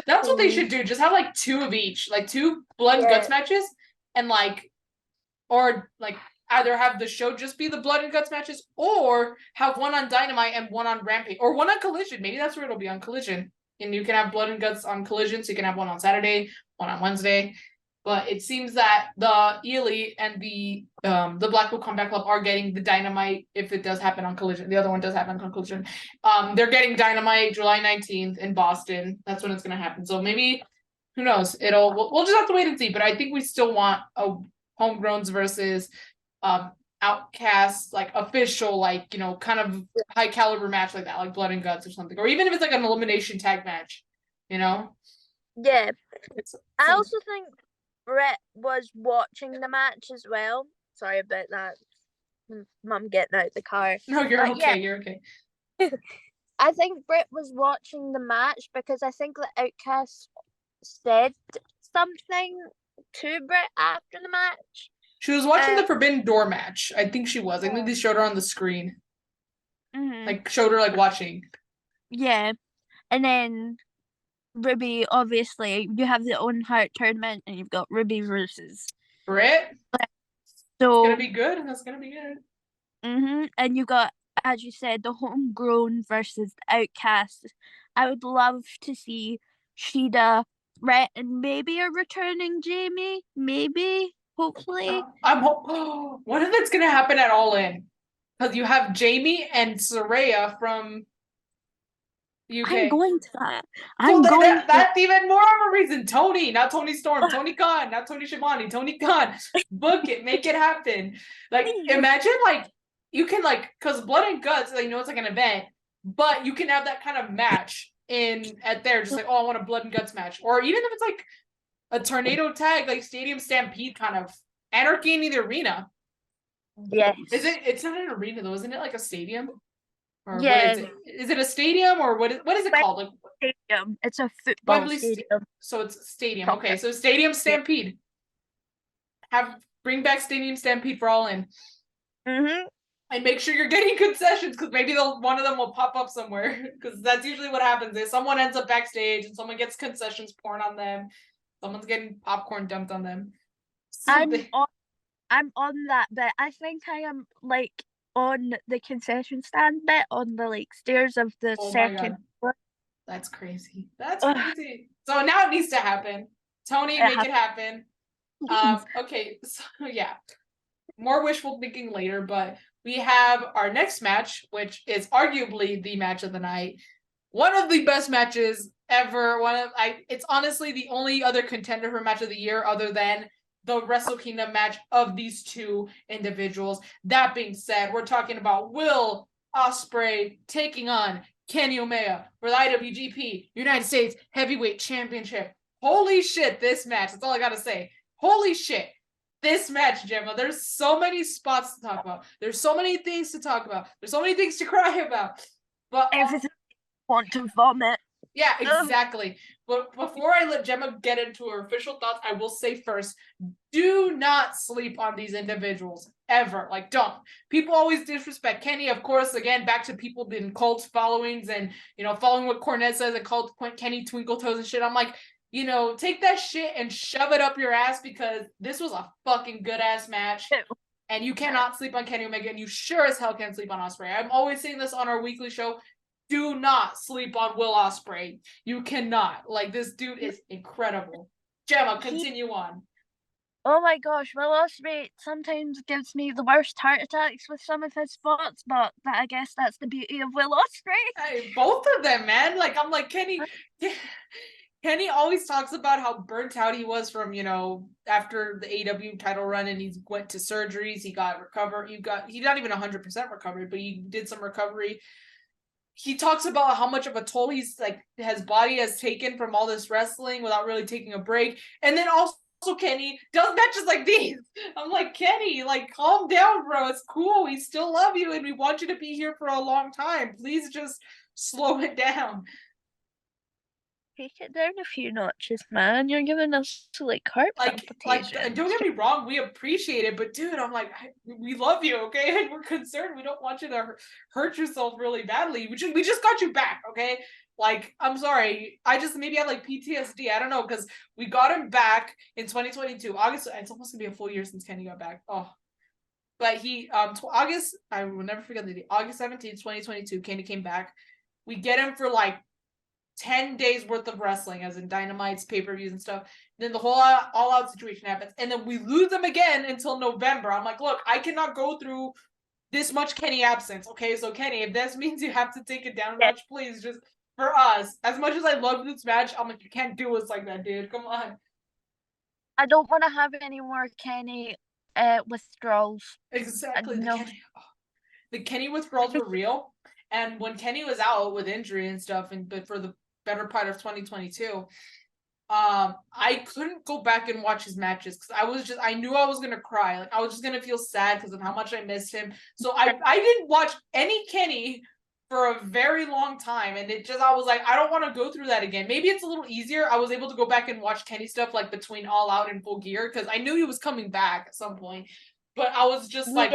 that's what they should do. Just have like 2 of each, like 2 blood and guts matches, and or either have the show just be the blood and guts matches, or have one on Dynamite and one on Rampage, or one on Collision. Maybe that's where it'll be, on Collision, and you can have blood and guts on Collision, so you can have one on Saturday, one on Wednesday. But it seems that the Elite and the Blackpool Combat Club are getting the Dynamite if it does happen on Collision. The other one does happen on Collision. They're getting Dynamite July 19th in Boston. That's when it's going to happen. So maybe, who knows? We'll just have to wait and see. But I think we still want a homegrowns versus outcasts, like official, kind of high caliber match like that, like blood and guts or something. Or even if it's like an elimination tag match, Yeah. I also think Brett was watching the match as well. Sorry about that. Mum getting out the car. No, you're okay. You're okay. I think Britt was watching the match because I think the Outcast said something to Britt after the match. She was watching the Forbidden Door match. I think she was. I think they showed her on the screen. Like, showed her, like, watching. Yeah. And then Ruby, obviously, you have the Own Heart tournament and you've got Ruby versus Britt? So it's gonna be good. That's gonna be good. And you got, as you said, the Homegrown versus the Outcast. I would love to see Shida, Rhett, and maybe a returning Jamie. Maybe, hopefully. What if it's gonna happen at All In? Because you have Jamie and Saraya from UK. I'm going to that. That's even more of a reason. Tony, not Tony Storm, Tony Khan, not Tony Schiavone, Tony Khan. Book it, make it happen. Like, imagine, like, you can, like, because Blood and Guts, like, you know, it's like an event, but you can have that kind of match at there, just like, oh, I want a Blood and Guts match. Or even if it's like a tornado tag, like Stadium Stampede kind of Anarchy in the Arena. Yes. It's not an arena though, isn't it like a stadium? Or yes. what is it? Is it a stadium or what is it called? Like, stadium. It's a football stadium. So it's stadium. Okay, so Stadium Stampede. Bring back Stadium Stampede for All In. And make sure you're getting concessions because maybe one of them will pop up somewhere. Because that's usually what happens is someone ends up backstage and someone gets concessions poured on them. Someone's getting popcorn dumped on them. I'm on that bit. I think I am like on the concession stand bit on the like stairs of the second floor. That's crazy. That's crazy. So now it needs to happen. Tony, make it happen. Okay, so yeah. More wishful thinking later, but we have our next match, which is arguably the match of the night. One of the best matches ever. It's honestly the only other contender for match of the year other than the Wrestle Kingdom match of these two individuals. That being said, we're talking about Will Ospreay taking on Kenny Omega for the IWGP United States Heavyweight Championship. Holy shit, this match. That's all I gotta say. Holy shit. This match, Gemma. There's so many spots to talk about. There's so many things to talk about. There's so many things to cry about. But everything I want to vomit. Yeah, exactly. But before I let Gemma get into her official thoughts, I will say first, do not sleep on these individuals ever. Like, don't. People always disrespect Kenny. Of course, again, back to people in cult followings and, you know, following what Cornette says and called Kenny Twinkle Toes and shit. I'm like, you know, take that shit and shove it up your ass because this was a fucking good ass match. And you cannot sleep on Kenny Omega, and you sure as hell can't sleep on Ospreay. I'm always saying this on our weekly show. Do not sleep on Will Ospreay. You cannot. Like, this dude is incredible. Gemma, continue on. Oh my gosh, Will Ospreay sometimes gives me the worst heart attacks with some of his spots, but I guess that's the beauty of Will Ospreay. Hey, both of them, man. Like, I'm like, Kenny always talks about how burnt out he was from, you know, after the AEW title run, and he went to surgeries. He got recovered. He's not even 100% recovered, but he did some recovery. He talks about how much of a toll his body has taken from all this wrestling without really taking a break. And then also Kenny does matches like these. I'm like, Kenny, like, calm down, bro. It's cool. We still love you and we want you to be here for a long time. Please just slow it down. Take it down a few notches, man. You're giving us heart palpitations. And don't get me wrong, we appreciate it, but dude, I'm like, we love you, okay? And we're concerned. We don't want you to hurt yourself really badly. We just got you back, okay? Like, I'm sorry. Maybe I have like PTSD. I don't know, because we got him back in 2022. August. It's almost gonna be a full year since Kenny got back. Oh. But August, I will never forget the date. August 17th, 2022, Kenny came back. We get him for like 10 days worth of wrestling, as in Dynamites, pay-per-views and stuff. And then the whole all-out situation happens. And then we lose them again until November. I'm like, look, I cannot go through this much Kenny absence. Okay, so Kenny, if this means you have to take it down a notch, please, just for us. As much as I love this match, I'm like, you can't do us like that, dude. Come on. I don't want to have any more Kenny withdrawals. Exactly. The Kenny withdrawals were real. And when Kenny was out with injury and stuff, but for the better part of 2022, I couldn't go back and watch his matches because I knew I was gonna cry. Like, I was just gonna feel sad because of how much I missed him. So I didn't watch any Kenny for a very long time, and I was like, I don't want to go through that again. Maybe it's a little easier. I was able to go back and watch Kenny stuff like between All Out and Full Gear because I knew he was coming back at some point. But I was just like,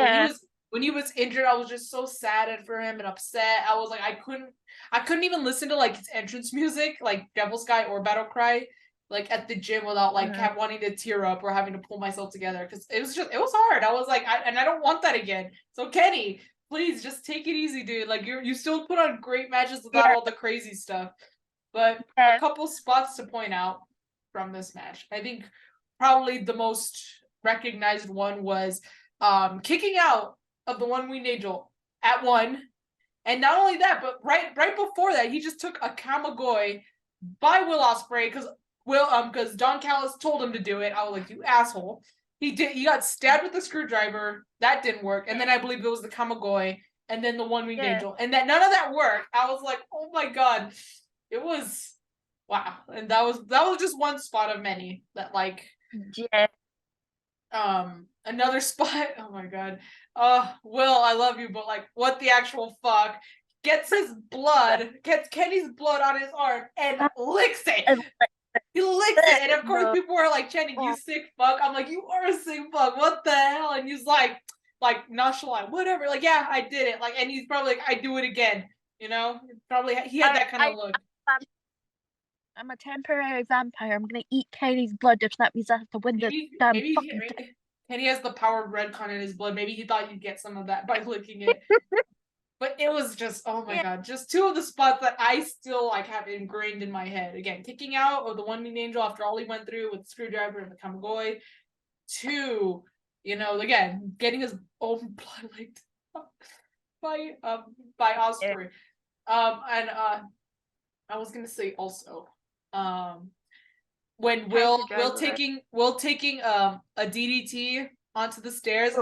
when he was injured, I was just so sad for him and upset. I was like, I couldn't even listen to like his entrance music, like Devil Sky or Battle Cry, like at the gym without like wanting to tear up or having to pull myself together because it was hard. I was like, I don't want that again. So Kenny, please just take it easy, dude. Like you still put on great matches without all the crazy stuff. But a couple spots to point out from this match. I think probably the most recognized one was kicking out of the One Winged Angel at 1. And not only that, but right before that, he just took a Kamigoye by Will Ospreay because Don Callis told him to do it. I was like, you asshole. He got stabbed with a screwdriver. That didn't work. And then I believe it was the Kamigoye and then the One Winged Angel. And that none of that worked. I was like, oh my God. It was wow. And that was just one spot of many that like another spot. Oh my God. Will, I love you, but like what the actual fuck? Gets Kenny's blood on his arm and licks it. He licks it, and of course people are like chanting, "You sick fuck!" I'm like, "You are a sick fuck! What the hell?" And he's like nonchalant, whatever. Like, yeah, I did it. Like, and he's probably like, "I do it again." You know, probably he had that kind of look. I'm a temporary vampire. I'm gonna eat Kenny's blood if that means I have to win the damn fucking thing. Kenny has the power of Redcon in his blood. Maybe he thought you'd get some of that by licking it. But it was just, oh my God, just two of the spots that I still like have ingrained in my head. Again, kicking out of the One Winged Angel after all he went through with the screwdriver and the Kamigoye. 2, you know, again, getting his own blood licked by Ospreay. And I was gonna say also, when Will taking a DDT onto the stairs.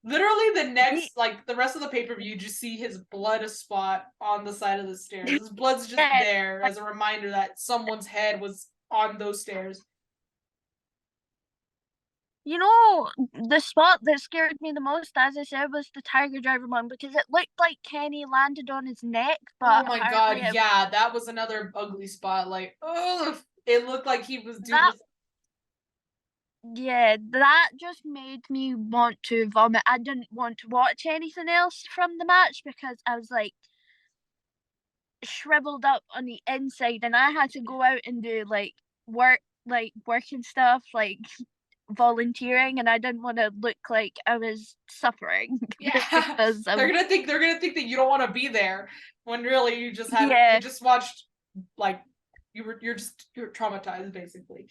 Literally the rest of the pay-per-view, you just see his blood spot on the side of the stairs. His blood's just there as a reminder that someone's head was on those stairs. You know, the spot that scared me the most, as I said, was the Tiger Driver one because it looked like Kenny landed on his neck. But oh my God, yeah, that was another ugly spot. Like, oh, it looked like he was doing this. Yeah, that just made me want to vomit. I didn't want to watch anything else from the match because I was like shriveled up on the inside and I had to go out and do like working stuff, like volunteering, and I didn't want to look like I was suffering. Yeah. Because they're gonna think that you don't want to be there when really you just had you just watched like you're traumatized basically.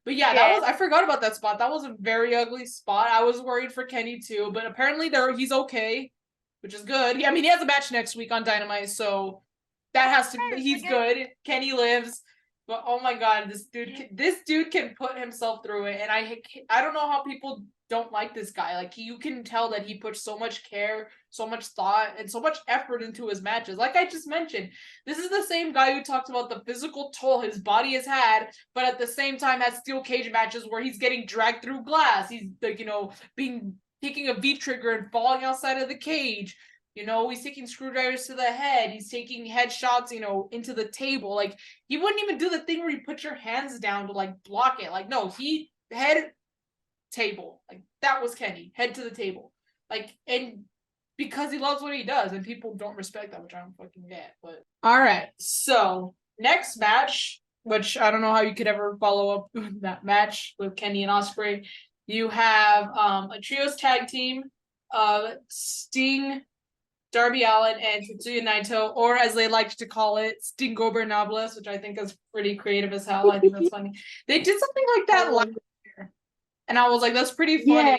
But yeah, that was, I forgot about that spot. That was a very ugly spot. I was worried for Kenny too, but apparently he's okay, which is good. I mean, he has a match next week on Dynamite, so that has to he's good. Kenny lives. But oh my God, this dude can put himself through it, and I don't know how people don't like this guy. Like you can tell that he puts so much care, so much thought, and so much effort into his matches. Like I just mentioned, this is the same guy who talked about the physical toll his body has had, but at the same time has steel cage matches where he's getting dragged through glass. He's like, taking a V trigger and falling outside of the cage. He's taking screwdrivers to the head. He's taking headshots, into the table. Like, he wouldn't even do the thing where you put your hands down to, like, block it. Like, no, head, table. Like, that was Kenny. Head to the table. Like, and because he loves what he does, and people don't respect that, which I don't fucking get. But, all right. So, next match, which I don't know how you could ever follow up that match with Kenny and Ospreay. You have a trios tag team of Sting, Darby Allin, and Tetsuya Naito, or as they like to call it, Stingobernables, which I think is pretty creative as hell. I think that's funny. They did something like that last year, and I was like, that's pretty funny. Yeah.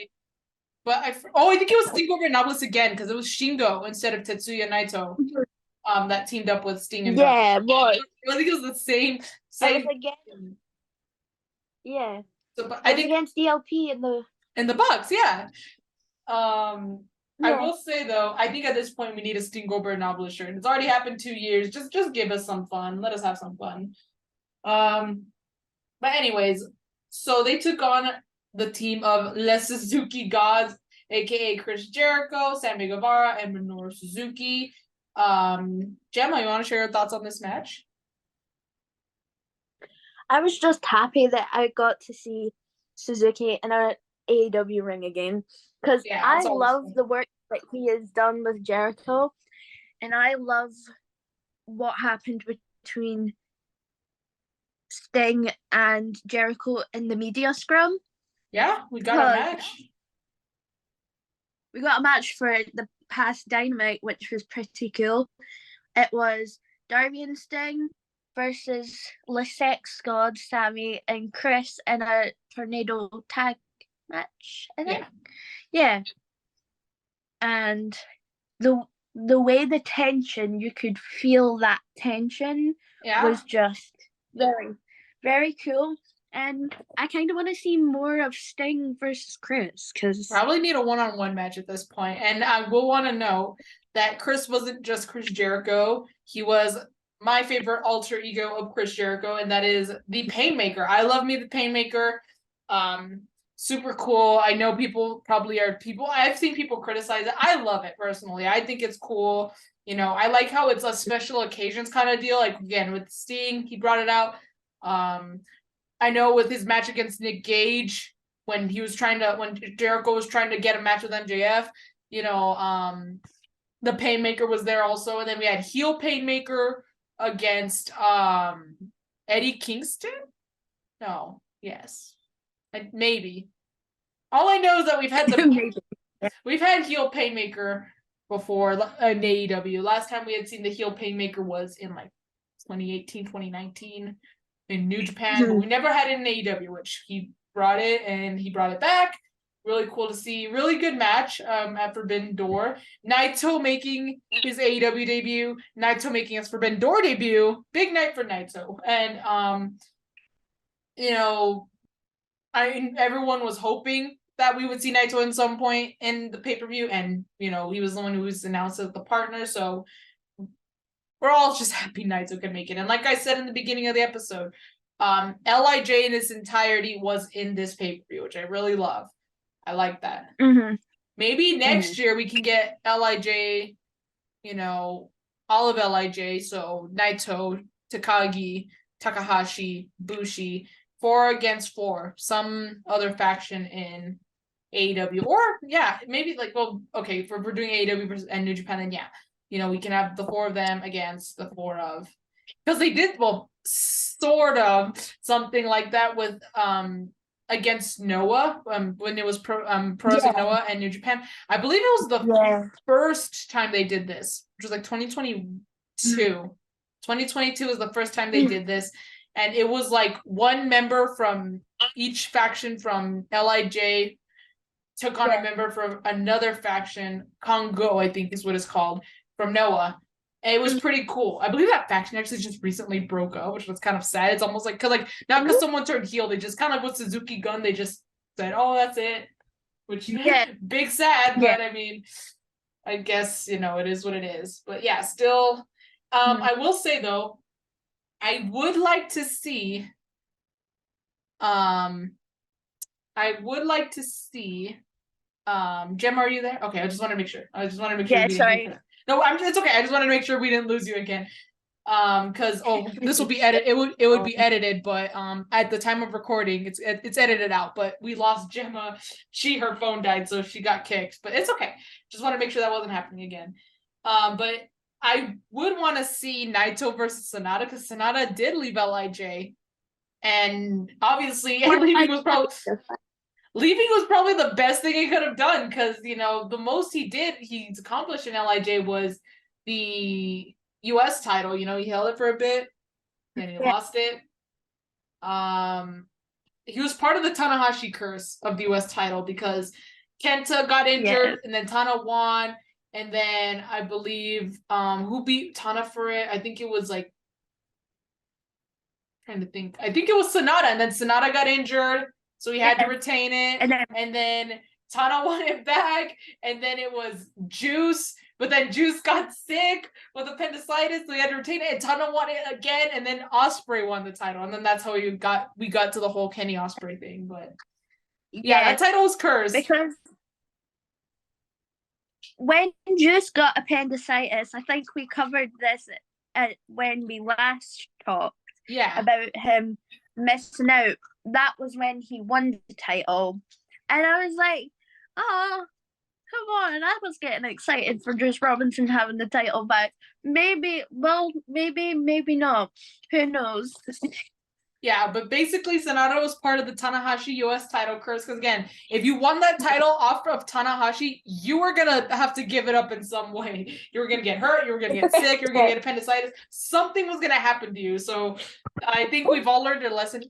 But I think it was Stingobernables again, because it was Shingo instead of Tetsuya Naito that teamed up with Sting and Darby. Yeah, boy. I think it was the same. Again. Yeah. So, but I think against DLP and the Bucks, yeah. I will say though, I think at this point we need a Stingobernables shirt. It's already happened 2 years. Just give us some fun. Let us have some fun. But anyways, so they took on the team of Les Suzuki Gods, aka Chris Jericho, Sammy Guevara, and Minoru Suzuki. Gemma, you want to share your thoughts on this match? I was just happy that I got to see Suzuki in a AEW ring again because Yeah, I it's always love fun. the work that he has done with Jericho, and I love what happened between Sting and Jericho in the media scrum. Yeah, we got a Because match. we got a match for the past Dynamite, which was pretty cool. It was Darby and Sting versus Le Sex God, Sammy, and Chris in a tornado tag match, I think. Yeah. And the way the tension, you could feel that tension Yeah. was just very, very cool. And I kind of want to see more of Sting versus Chris because Probably need a one-on-one match at this point. And I will want to know that Chris wasn't just Chris Jericho. He was my favorite alter ego of Chris Jericho, and that is the Painmaker. I love me the Painmaker. Super cool. I know people probably are I've seen people criticize it. I love it personally. I think it's cool. You know, I like how it's a special occasions kind of deal. Like again with Sting, he brought it out. I know with his match against Nick Gage, when Jericho was trying to get a match with MJF, you know, the Painmaker was there also, and then we had heel Painmaker against Eddie Kingston. No, yes, maybe. All I know is that we've had heel Painmaker before in AEW. Last time we had seen the heel Painmaker was in like 2018, 2019 in New Japan, but we never had it in AEW, which he brought it and he brought it back. Really cool to see. Really good match at Forbidden Door. Naito making his AEW debut. Naito making his Forbidden Door debut. Big night for Naito. And you know, everyone was hoping that we would see Naito in some point in the pay-per-view, and you know, he was the one who was announced as the partner, so we're all just happy Naito could make it. And like I said in the beginning of the episode, LIJ in its entirety was in this pay-per-view, which I really love. I like that. Maybe next year we can get LIJ, you know, all of LIJ, so Naito, Takagi, Takahashi, Bushi, 4 against 4, some other faction in AEW, or yeah, maybe like, well, okay, if we're doing AEW versus and New Japan, then yeah, you know, we can have the 4 of them against the 4 of, because they did, well, sort of something like that with against Noah when it was pros of Noah and New Japan. I believe it was the first time they did this, which was like 2022. 2022 was the first time they did this, and it was like one member from each faction from LIJ took on a member from another faction, Congo, I think is what it's called, from Noah. And it was pretty cool. I believe that faction actually just recently broke up, which was kind of sad. It's almost like, not because someone turned heel, they just kind of with Suzuki Gun, they just said, oh, that's it. Which, big sad, but I mean, I guess, you know, it is what it is. But yeah, still, I will say though, I would like to see, Gemma, are you there? Okay, I just want to make sure. sorry. No, it's okay. I just wanted to make sure we didn't lose you again. Because this will be edited. It would be edited, but at the time of recording, it's edited out. But we lost Gemma. Her phone died, so she got kicked. But it's okay. Just want to make sure that wasn't happening again. But I would want to see Naito versus Sonata, because Sonata did leave LIJ, and obviously leaving was probably the best thing he could have done, because you know the most he's accomplished in LIJ was the US title. You know, he held it for a bit, then he lost it. He was part of the Tanahashi curse of the US title, because Kenta got injured and then Tana won, and then I believe who beat Tana for it? I think it was like, trying to think. I think it was Sonata, and then Sonata got injured, so he had to retain it. And then Tana won it back, and then it was Juice, but then Juice got sick with appendicitis, so he had to retain it, and Tana won it again, and then Ospreay won the title, and then that's how we got to the whole Kenny Ospreay thing. But yeah, that title was cursed. Because when Juice got appendicitis, I think we covered this when we last talked Yeah. about him missing out. That was when he won the title. And I was like, oh, come on. I was getting excited for Juice Robinson having the title back. Maybe not. Who knows? Yeah, but basically Sonata was part of the Tanahashi US title curse, because again, if you won that title off of Tanahashi, you were gonna have to give it up in some way. You were gonna get hurt, you were gonna get sick, you were gonna get appendicitis, something was gonna happen to you. So I think we've all learned our lesson.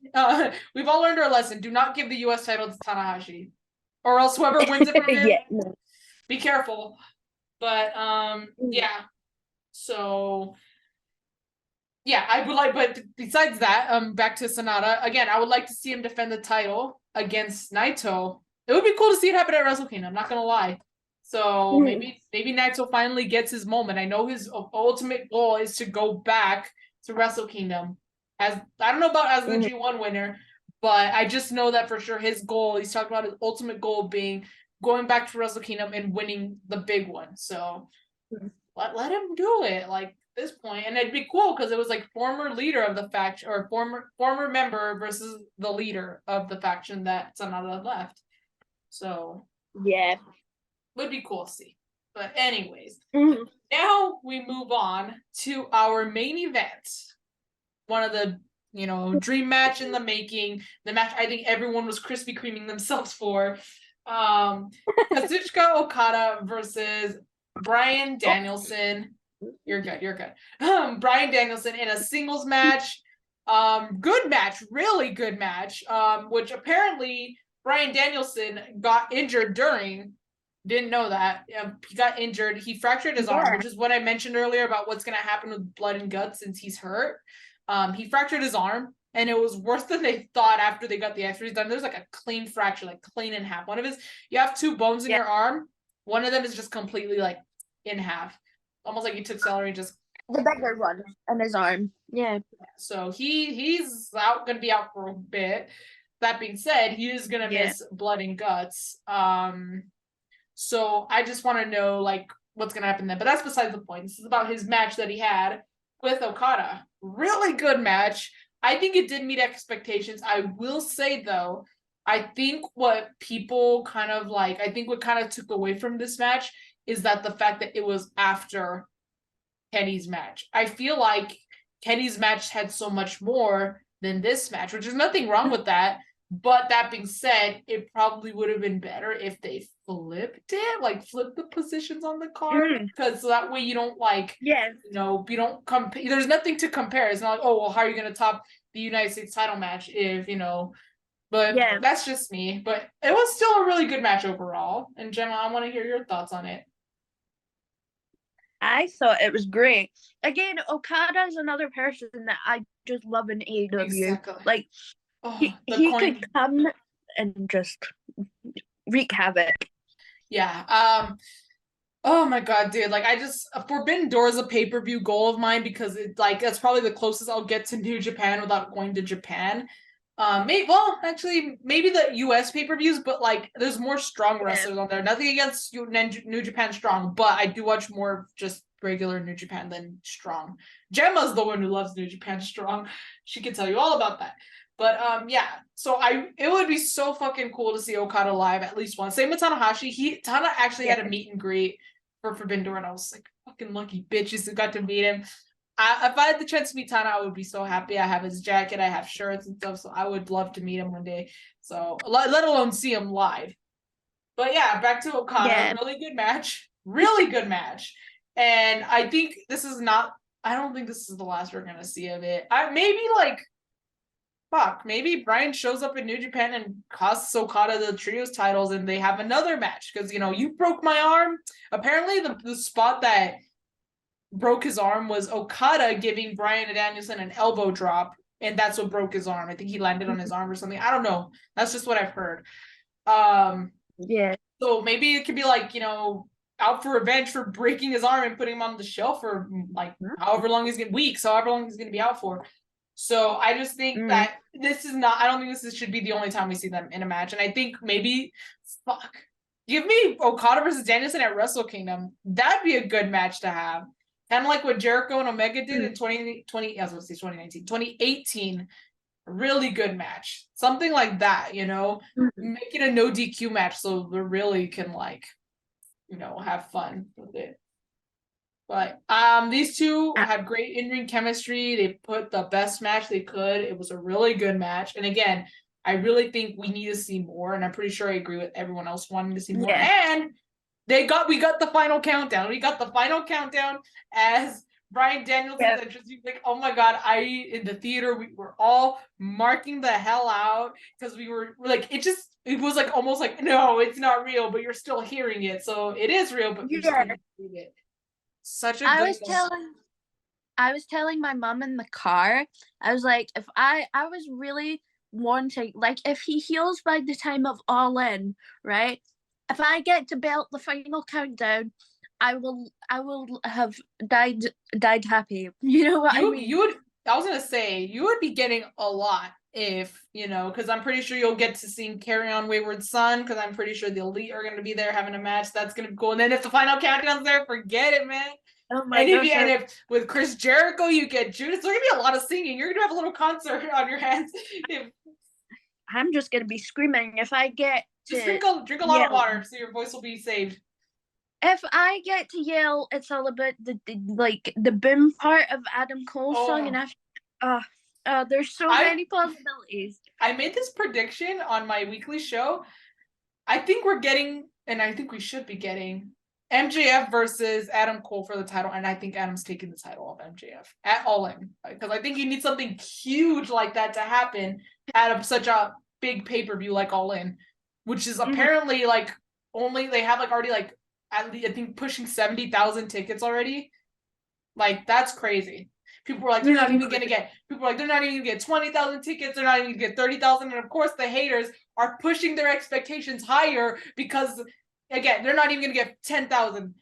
We've all learned our lesson. Do not give the US title to Tanahashi. Or else whoever wins it from him, No. be careful. But yeah. So yeah, I would like, but besides that, back to Sonata again. I would like to see him defend the title against Naito. It would be cool to see it happen at Wrestle Kingdom. I'm not gonna lie. So maybe Naito finally gets his moment. I know his ultimate goal is to go back to Wrestle Kingdom. As I don't know about as the G1 winner, but I just know that for sure his goal. He's talking about his ultimate goal being going back to Wrestle Kingdom and winning the big one. So let him do it. Like this point, and it'd be cool because it was like former leader of the faction or former member versus the leader of the faction that Sanada left. So yeah, would be cool to see. But anyways, now we move on to our main event. One of the dream match in the making. The match I think everyone was Krispy Kreming themselves for. Kazuchika Okada versus Bryan Danielson. You're good. Bryan Danielson in a singles match. Good match, really good match. Which apparently Bryan Danielson got injured during. Didn't know that. He got injured. He fractured his arm, which is what I mentioned earlier about what's going to happen with blood and guts since he's hurt. He fractured his arm, and it was worse than they thought after they got the x-rays done. There's like a clean fracture, like clean in half. You have two bones in your arm. One of them is just completely like in half. Almost like you took celery and just the bigger one on his arm. Yeah. So he's gonna be out for a bit. That being said, he is gonna miss blood and guts. So I just want to know like what's gonna happen then. But that's besides the point. This is about his match that he had with Okada. Really good match. I think it did meet expectations. I will say though, I think what people what kind of took away from this match is that the fact that it was after Kenny's match. I feel like Kenny's match had so much more than this match, which is nothing wrong with that. But that being said, it probably would have been better if they flipped it, like flip the positions on the card, because that way you don't you don't compare. There's nothing to compare. It's not like, oh, well, how are you going to top the United States title match if But that's just me. But it was still a really good match overall. And Gemma, I want to hear your thoughts on it. I thought it was great. Again, Okada is another person that I just love in AEW. Exactly. Like he could come and just wreak havoc. Yeah. Oh my god, dude! Like Forbidden Door is a pay-per-view goal of mine because that's probably the closest I'll get to New Japan without going to Japan. Maybe the US pay-per-views, but like there's more strong wrestlers on there. Nothing against New Japan Strong, but I do watch more just regular New Japan than Strong. Gemma's the one who loves New Japan Strong. She can tell you all about that. But so it would be so fucking cool to see Okada live at least once. Same with Tanahashi. Tana actually had a meet and greet for Forbidden Door, and I was like, fucking lucky bitches who got to meet him. If I had the chance to meet Tana, I would be so happy. I have his jacket, I have shirts and stuff, so I would love to meet him one day. So let alone see him live. But yeah, back to Okada. Yeah. Really good match. Really good match. And I think I don't think this is the last we're gonna see of it. Maybe Bryan shows up in New Japan and costs Okada the trios titles and they have another match because you broke my arm. Apparently the spot that broke his arm was Okada giving Bryan Danielson an elbow drop, and that's what broke his arm. I think he landed on his arm or something. I don't know. That's just what I've heard. So maybe it could be out for revenge for breaking his arm and putting him on the shelf for however long he's gonna be out for. So I just think that I don't think this should be the only time we see them in a match. And I think maybe Give me Okada versus Danielson at Wrestle Kingdom. That'd be a good match to have. Kind of like what Jericho and Omega did in 2020, I was going to say 2019, 2018. Really good match. Something like that, you know? Make it a no DQ match so we really can, like, you know, have fun with it. But these two had great in-ring chemistry. They put the best match they could. It was a really good match. And again, I really think we need to see more. And I'm pretty sure I agree with everyone else wanting to see more. Yeah. And we got the final countdown. We got the final countdown as Bryan Danielson's entrance. Like, oh my god, in the theater, we were all marking the hell out because we're like, it was like almost like, no, it's not real, but you're still hearing it. So it is real, but you're still hearing it. Such a good I was telling my mom in the car, I was like, if I was really wanting, like, if he heals by the time of All In, right? If I get to belt the final countdown, I will have died happy. You know what I mean? I was gonna say you would be getting a lot if, you know, because I'm pretty sure you'll get to see Carry On Wayward Son, because I'm pretty sure the Elite are gonna be there having a match. That's gonna be cool. And then if the final countdown's there, forget it, man. Oh my gosh. And if with Chris Jericho you get Judas, there's gonna be a lot of singing. You're gonna have a little concert on your hands. I'm just gonna be screaming if I get just drink a lot of water so your voice will be saved. If I get to yell, it's all about the boom part of Adam Cole's song, and after, there's so many possibilities. I made this prediction on my weekly show. I think we're getting, and I think we should be getting, MJF versus Adam Cole for the title, and I think Adam's taking the title off MJF at All In, because I think you need something huge like that to happen at such a big pay-per-view like All In, which is apparently like they have like already like at least I think pushing 70,000 tickets already. Like, that's crazy. People were like, they're not even gonna get 20,000 tickets, they're not even gonna get 30,000. And of course the haters are pushing their expectations higher because, again, they're not even gonna get 10,000.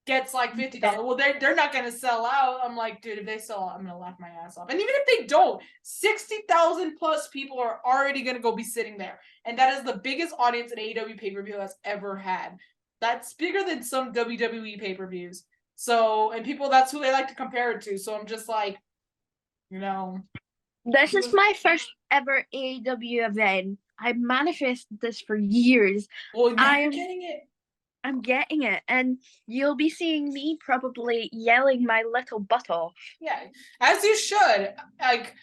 Gets like 50,000. Well, they're not gonna sell out. I'm like, dude, if they sell out, I'm gonna laugh my ass off. And even if they don't, 60,000 plus people are already gonna go be sitting there. And that is the biggest audience an AEW pay-per-view has ever had. That's bigger than some WWE pay-per-views. So, and people, that's who they like to compare it to. So I'm just like, you know. This is my first ever AEW event. I manifested this for years. Well, I'm getting it. I'm getting it. And you'll be seeing me probably yelling my little butt off. Yeah, as you should. Like,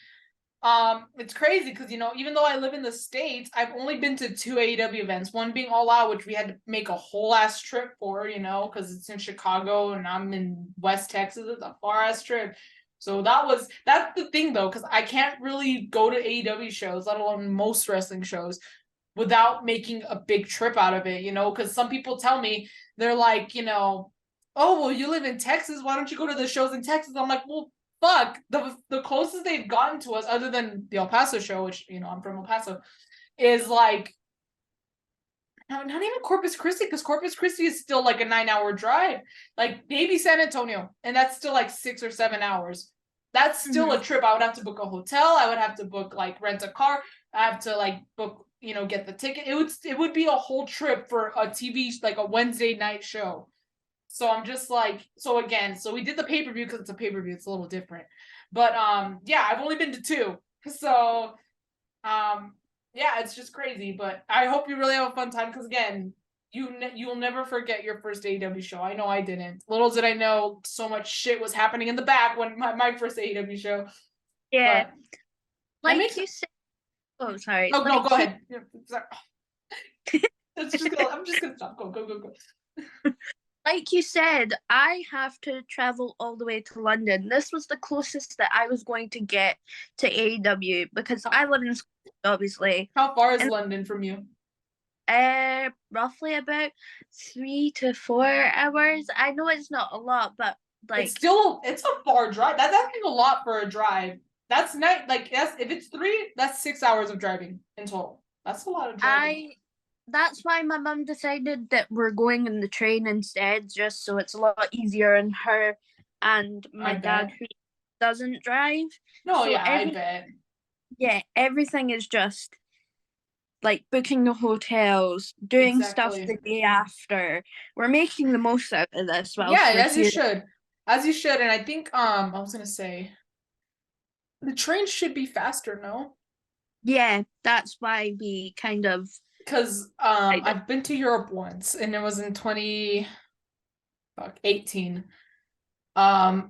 it's crazy because, you know, even though I live in the States, I've only been to 2 AEW events, one being All Out, which we had to make a whole ass trip for, you know, because it's in Chicago and I'm in West Texas. It's a far ass trip. So that's the thing though, because I can't really go to AEW shows, let alone most wrestling shows, without making a big trip out of it, you know, because some people tell me, they're like, you know, oh, well, you live in Texas, why don't you go to the shows in Texas? I'm like, well, fuck, the closest they've gotten to us, other than the El Paso show, which, you know, I'm from El Paso, is like not even Corpus Christi, because Corpus Christi is still like a 9-hour drive. Like maybe San Antonio, and that's still like 6 or 7 hours. That's still a trip. I would have to book a hotel. I would have to book, like, rent a car. I have to, like, book, you know, get the ticket. It would be a whole trip for a TV, like a Wednesday night show. So I'm just like, so we did the pay-per-view because it's a pay-per-view. It's a little different. But yeah, I've only been to 2. So yeah, it's just crazy. But I hope you really have a fun time because, again, you'll never forget your first AEW show. I know I didn't. Little did I know so much shit was happening in the back when my first AEW show. Yeah. But like you said. Oh, sorry. Oh, no, go ahead. Sorry. I'm just gonna stop. Go. Like you said, I have to travel all the way to London. This was the closest that I was going to get to AEW because I live in Scotland, obviously. How far is London from you? Roughly about 3 to 4 hours. I know it's not a lot, but like it's a far drive. That's actually a lot for a drive. That's not like if it's 3, that's 6 hours of driving in total. That's a lot of driving. That's why my mum decided that we're going in the train instead, just so it's a lot easier on her and my dad, who doesn't drive. No, so yeah, I bet. Yeah, everything is just like booking the hotels, doing stuff Exactly. the day after. We're making the most out of this Yeah, whilst we're as you here. should. As you should. And I think I was gonna say the train should be faster, no? Yeah, that's why we kind of Because decided. I've been to Europe once and it was in 2018.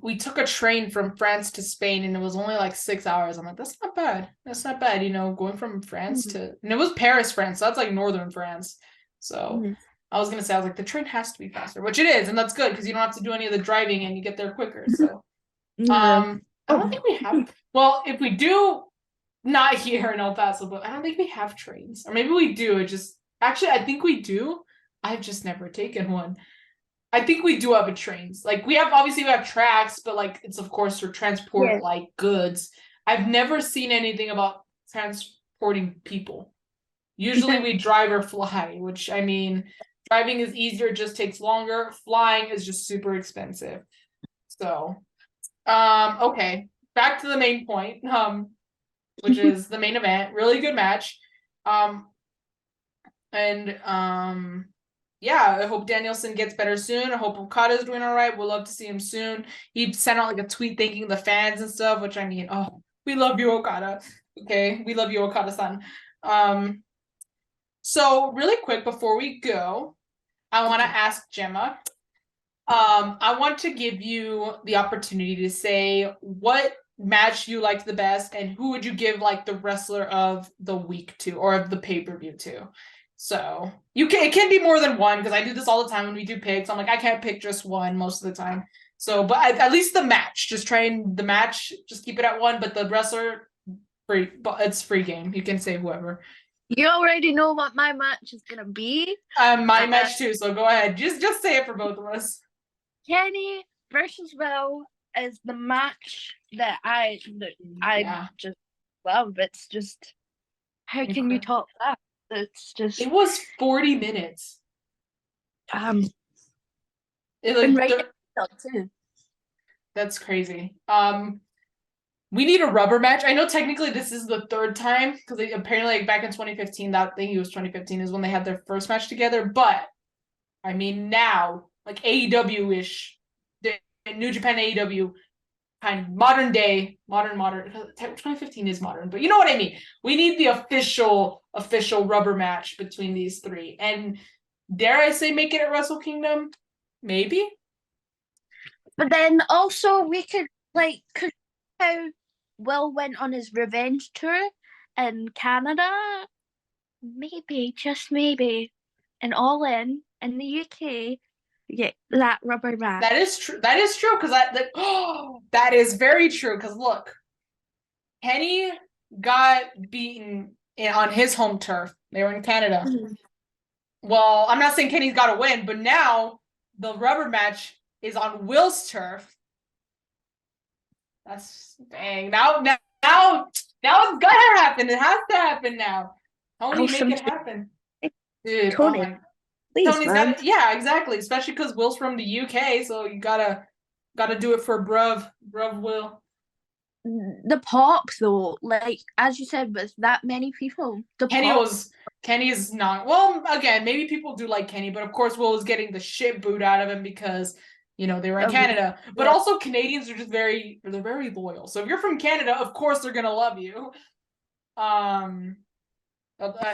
We took a train from France to Spain and it was only like 6 hours. I'm like, that's not bad. That's not bad, going from France Mhm, to, and it was Paris, France, so that's like northern France. So mhm. I was gonna say, I was like, the train has to be faster, which it is, and that's good because you don't have to do any of the driving and you get there quicker. So Yeah. I don't think we have, well, if we do, not here in El Paso, but I don't think we have trains. Or maybe we do. It just, actually, I think we do. I've just never taken one. I think we do have a trains. Like obviously we have tracks, but like it's of course for transport Yeah. like goods. I've never seen anything about transporting people. Usually we drive or fly, which I mean, driving is easier, it just takes longer. Flying is just super expensive. So, okay, back to the main point, which is the main event. Really good match. Um, and yeah, I hope Danielson gets better soon. I hope Okada's doing all right. We'll love to see him soon. He sent out like a tweet thanking the fans and stuff, which I mean, oh, we love you, Okada. Okay, we love you, Okada-san. So really quick before we go, I want to ask Gemma. I want to give you the opportunity to say what match you liked the best and who would you give like the wrestler of the week to or of the pay-per-view to. So it can be more than one because I do this all the time when we do picks. I'm like, I can't pick just one most of the time. So, but at least the match, just train the match, just keep it at one. But the wrestler, free, but it's free game. You can say whoever. You already know what my match is gonna be. My match too. So go ahead, just say it for both of us. Kenny versus Will is the match that I Yeah. just love. It's just how can you top that? It's just It was 40 minutes. um It, and like right the, now too. that's crazy. We need a rubber match. I know technically this is the third time because apparently like back in 2015, that thing it was 2015 is when they had their first match together. But I mean now, like AEW ish, the New Japan AEW kind of modern day, modern. 2015 is modern, but you know what I mean. We need the official rubber match between these three, and dare I say, make it at Wrestle Kingdom? Maybe. But then also we could like cause how Will went on his revenge tour in Canada. Maybe, just maybe, and All in the UK, you get that rubber match. That is true. That is true because that is very true. Because look, Kenny got beaten on his home turf. They were in Canada. Mhm. Well, I'm not saying Kenny's got to win, but now the rubber match is on Will's turf. That's dang. Now it's gonna happen. It has to happen now. Tony, make Awesome. it happen, dude. Oh Tony, my, please, Tony's man. got it. Yeah, exactly. Especially because Will's from the UK, so you gotta do it for bruv Will. The pop, though, like as you said, with that many people, the pop. Kenny is not, well, again, maybe people do like Kenny, but of course Will was getting the shit booed out of him because they were in Of, Canada. But yeah. also Canadians are just they're very loyal. So if you're from Canada, of course they're gonna love you. Um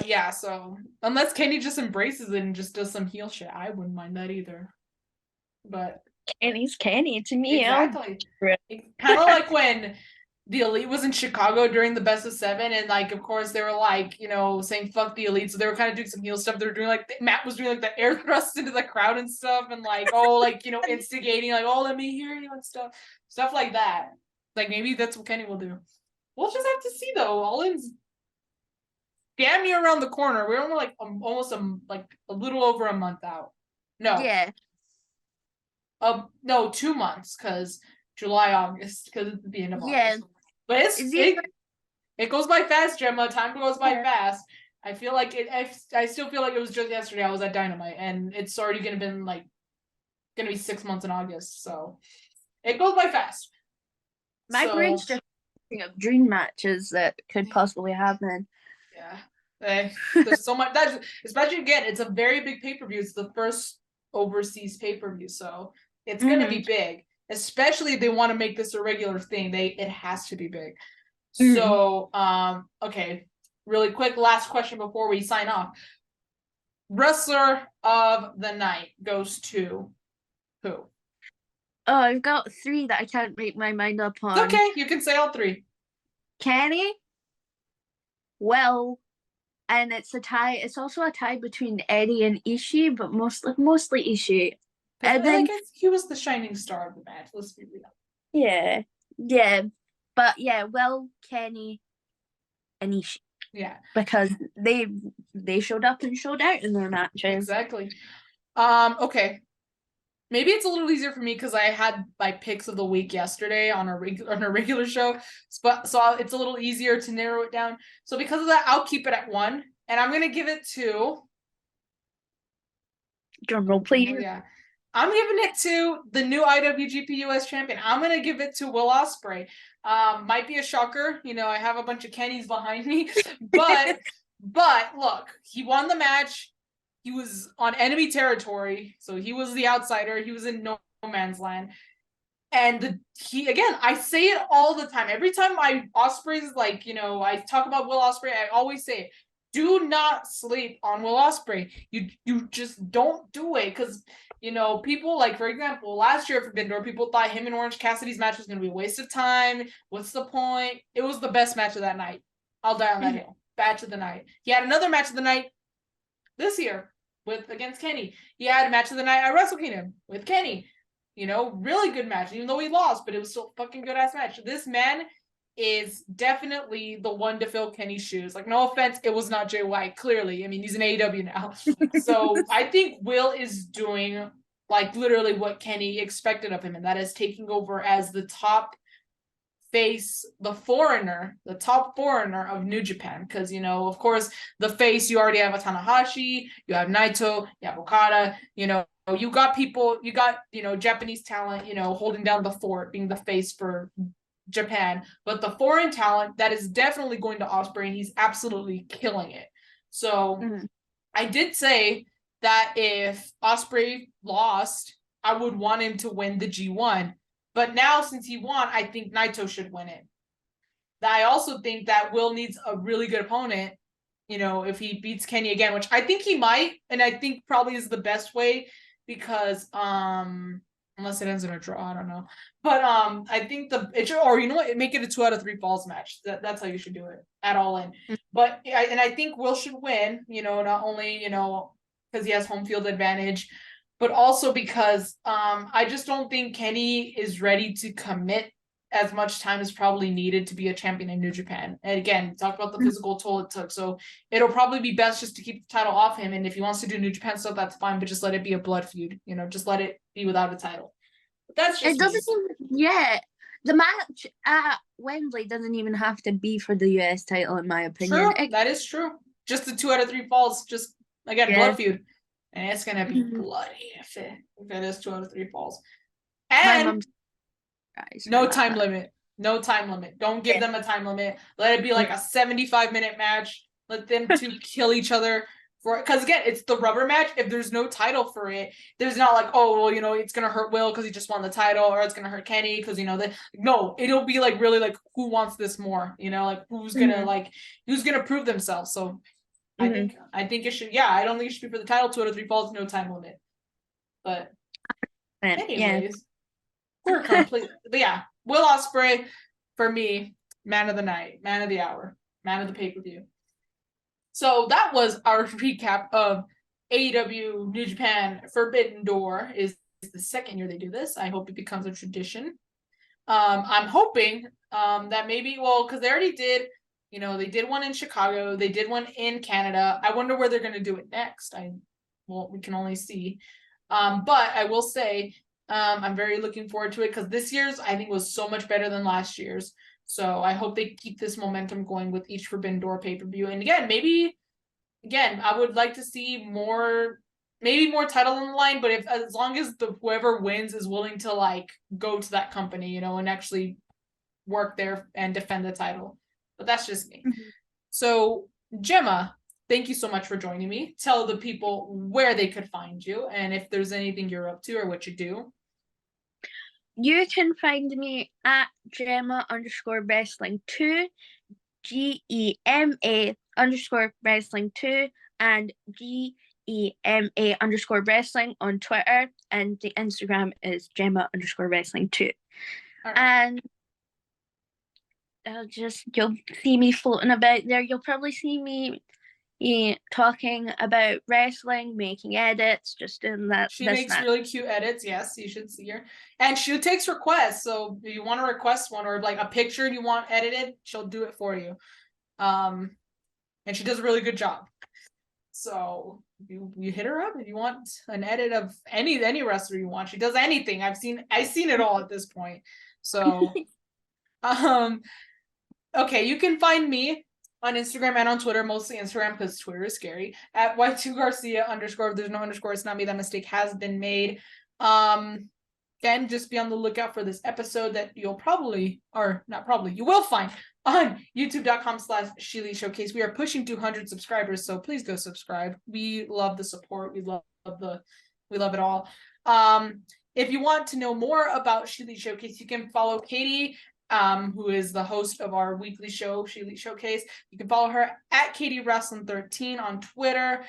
yeah, so unless Kenny just embraces it and just does some heel shit, I wouldn't mind that either. But Kenny's Kenny to me. exactly. It's kind of like when the Elite was in Chicago during the best of seven, and like of course they were like, saying fuck the Elite. So they were kind of doing some heel stuff. They were doing like Matt was doing like the air thrust into the crowd and stuff, and like instigating, like, oh, let me hear you and stuff like that. Like maybe that's what Kenny will do. We'll just have to see though. All in's damn near around the corner. We're only like almost like a little over a month out. No, Yeah. no, 2 months because July, August, because it's the end of Yeah. August. But it goes by fast, Gemma. Time goes by fast. I feel like I still feel like it was just yesterday I was at Dynamite, and it's already gonna be 6 months in August. So it goes by fast. My brain's just thinking of dream matches that could possibly happen. Yeah. There's so much. That's especially again, it's a very big pay-per-view. It's the first overseas pay-per-view, so it's gonna be big. Especially if they want to make this a regular thing. It has to be big. So okay, really quick, last question before we sign off. Wrestler of the night goes to who? Oh, I've got 3 that I can't make my mind up on. It's okay, you can say all 3. Kenny, Will, and it's a tie. It's also a tie between Eddie and Ishii, but mostly Ishii. And then he was the shining star of the match. Let's be real. Yeah, but yeah, Will, Kenny, and Ishii. Yeah, because they showed up and showed out in their matches. Exactly. Okay. Maybe it's a little easier for me because I had my picks of the week yesterday on a regular show, but so it's a little easier to narrow it down. So because of that, I'll keep it at 1, and I'm gonna give it to. Drum roll, please. Yeah, I'm giving it to the new IWGP US champion. I'm gonna give it to Will Ospreay. Might be a shocker, I have a bunch of Kennys behind me, but look, he won the match. He was on enemy territory, so he was the outsider. He was in no man's land. And I say it all the time. Every time Ospreay's I talk about Will Ospreay, I always say, do not sleep on Will Ospreay. You just don't do it because people for example, last year at Forbidden Door, people thought him and Orange Cassidy's match was going to be a waste of time. What's the point? It was the best match of that night. I'll die on that hill. Match of the night. He had another match of the night this year against Kenny. He had a match of the night at Wrestle Kingdom with Kenny. Really good match, even though he lost, but it was still a fucking good ass match. This man is definitely the one to fill Kenny's shoes. No offense, it was not Jay White, clearly. I mean, he's in AEW now. So I think Will is doing literally what Kenny expected of him, and that is taking over as the top face, the top foreigner of New Japan. Because, of course, the face, you already have a Tanahashi, you have Naito, you have Okada, you got people, Japanese talent, holding down the fort, being the face for Japan. But the foreign talent, that is definitely going to Ospreay, and he's absolutely killing it. So I did say that if Ospreay lost, I would want him to win the G1. But now, since he won, I think Naito should win it. I also think that Will needs a really good opponent, if he beats Kenny again, which I think he might, and I think probably is the best way because, unless it ends in a draw, I don't know. But I think make it a 2 out of 3 falls match. That's how you should do it at All In. But I think Will should win, not only, because he has home field advantage, but also because I just don't think Kenny is ready to commit as much time as probably needed to be a champion in New Japan. And again, talk about the physical toll it took. So it'll probably be best just to keep the title off him. And if he wants to do New Japan stuff, that's fine, but just let it be a blood feud. Just let it be without a title. But that's just the match at Wembley doesn't even have to be for the US title, in my opinion. True, that is true. Just the 2 out of 3 falls, just again, blood feud. And it's gonna be bloody if it is 2 out of 3 falls. And no time limit. No time limit. Don't give them a time limit. Let it be a 75-minute match. Let them two kill each other because again, it's the rubber match. If there's no title for it, there's not it's gonna hurt Will because he just won the title, or it's gonna hurt Kenny because no, it'll be really who wants this more, who's gonna prove themselves. So I think it should. Yeah, I don't think it should be for the title. 2 out of 3 falls, no time limit. But anyways, we're complete. But yeah, Will Ospreay for me, man of the night, man of the hour, man of the pay-per-view. So that was our recap of AEW New Japan Forbidden Door. Is the second year they do this. I hope it becomes a tradition. I'm hoping that maybe because they already did. They did one in Chicago. They did one in Canada. I wonder where they're going to do it next. We can only see. But I will say, I'm very looking forward to it because this year's, I think, was so much better than last year's. So I hope they keep this momentum going with each Forbidden Door pay-per-view. And again, I would like to see maybe more title on the line, but as long as whoever wins is willing to go to that company, and actually work there and defend the title. But that's just me. So, Gema, thank you so much for joining me. Tell the people where they could find you and if there's anything you're up to or what you do. You can find me at Gema_wrestling2, GEMA_wrestling2, and GEMA_wrestling on Twitter, and the Instagram is Gema_wrestling2. All right. And you'll see me floating about there. You'll probably see me talking about wrestling, making edits, just doing that. She makes really cute edits. Yes, you should see her. And she takes requests. So if you want to request one or like a picture you want edited, she'll do it for you. And she does a really good job. So you hit her up if you want an edit of any wrestler you want. She does anything. I've seen it all at this point. So okay, you can find me on Instagram and on Twitter, mostly Instagram because Twitter is scary, at Y2Garcia_. If there's no underscore, it's not me. That mistake has been made. Again, just be on the lookout for this episode that you will find on youtube.com/sheliteshowcase. We are pushing 200 subscribers, so please go subscribe. We love the support. We love it all. If you want to know more about She Elite Showcase, you can follow Katie, who is the host of our weekly show, She Elite Showcase. You can follow her at KatieWrestling13 on Twitter.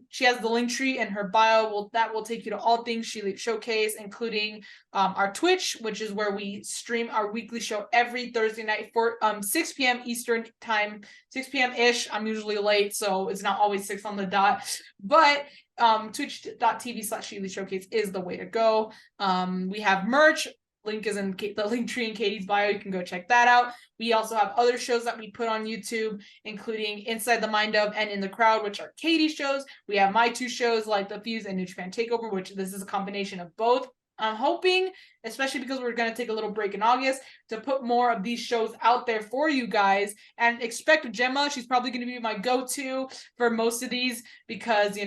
She has the link tree in her bio. That will take you to all things She Elite Showcase, including our Twitch, which is where we stream our weekly show every Thursday night for 6 p.m. Eastern time, 6 p.m.-ish. I'm usually late, so it's not always 6 on the dot. But twitch.tv/She Elite Showcase is the way to go. We have merch. Link is in the link tree in Katie's bio. You can go check that out. We also have other shows that we put on YouTube, including Inside the Mind of and In the Crowd, which are Katie's shows. We have my 2 shows, like The Fuse and New Japan Takeover, which this is a combination of both. I'm hoping, especially because we're going to take a little break in August, to put more of these shows out there for you guys. And expect Gema. She's probably going to be my go-to for most of these because,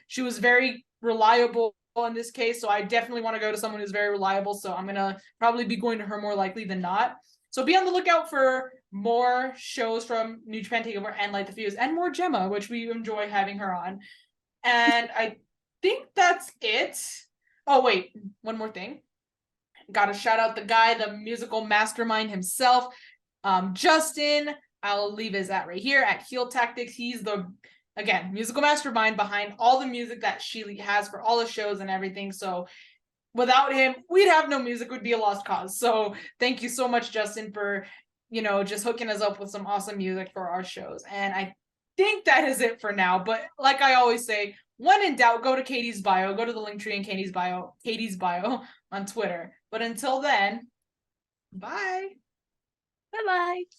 she was very reliable in this case, so I definitely want to go to someone who's very reliable, so I'm gonna probably be going to her more likely than not. So be on the lookout for more shows from New Japan Takeover and Light the Fuse, and more Gema, which we enjoy having her on. And I think that's it. Oh wait, one more thing. Gotta shout out the guy, the musical mastermind himself, Justin. I'll leave his at right here at Heel Tactics. He's the musical mastermind behind all the music that She Elite has for all the shows and everything. So without him, we'd have no music, would be a lost cause. So thank you so much, Justin, for, just hooking us up with some awesome music for our shows. And I think that is it for now. But like I always say, when in doubt, go to Katie's bio, go to the link tree in Katie's bio on Twitter. But until then, bye. Bye-bye.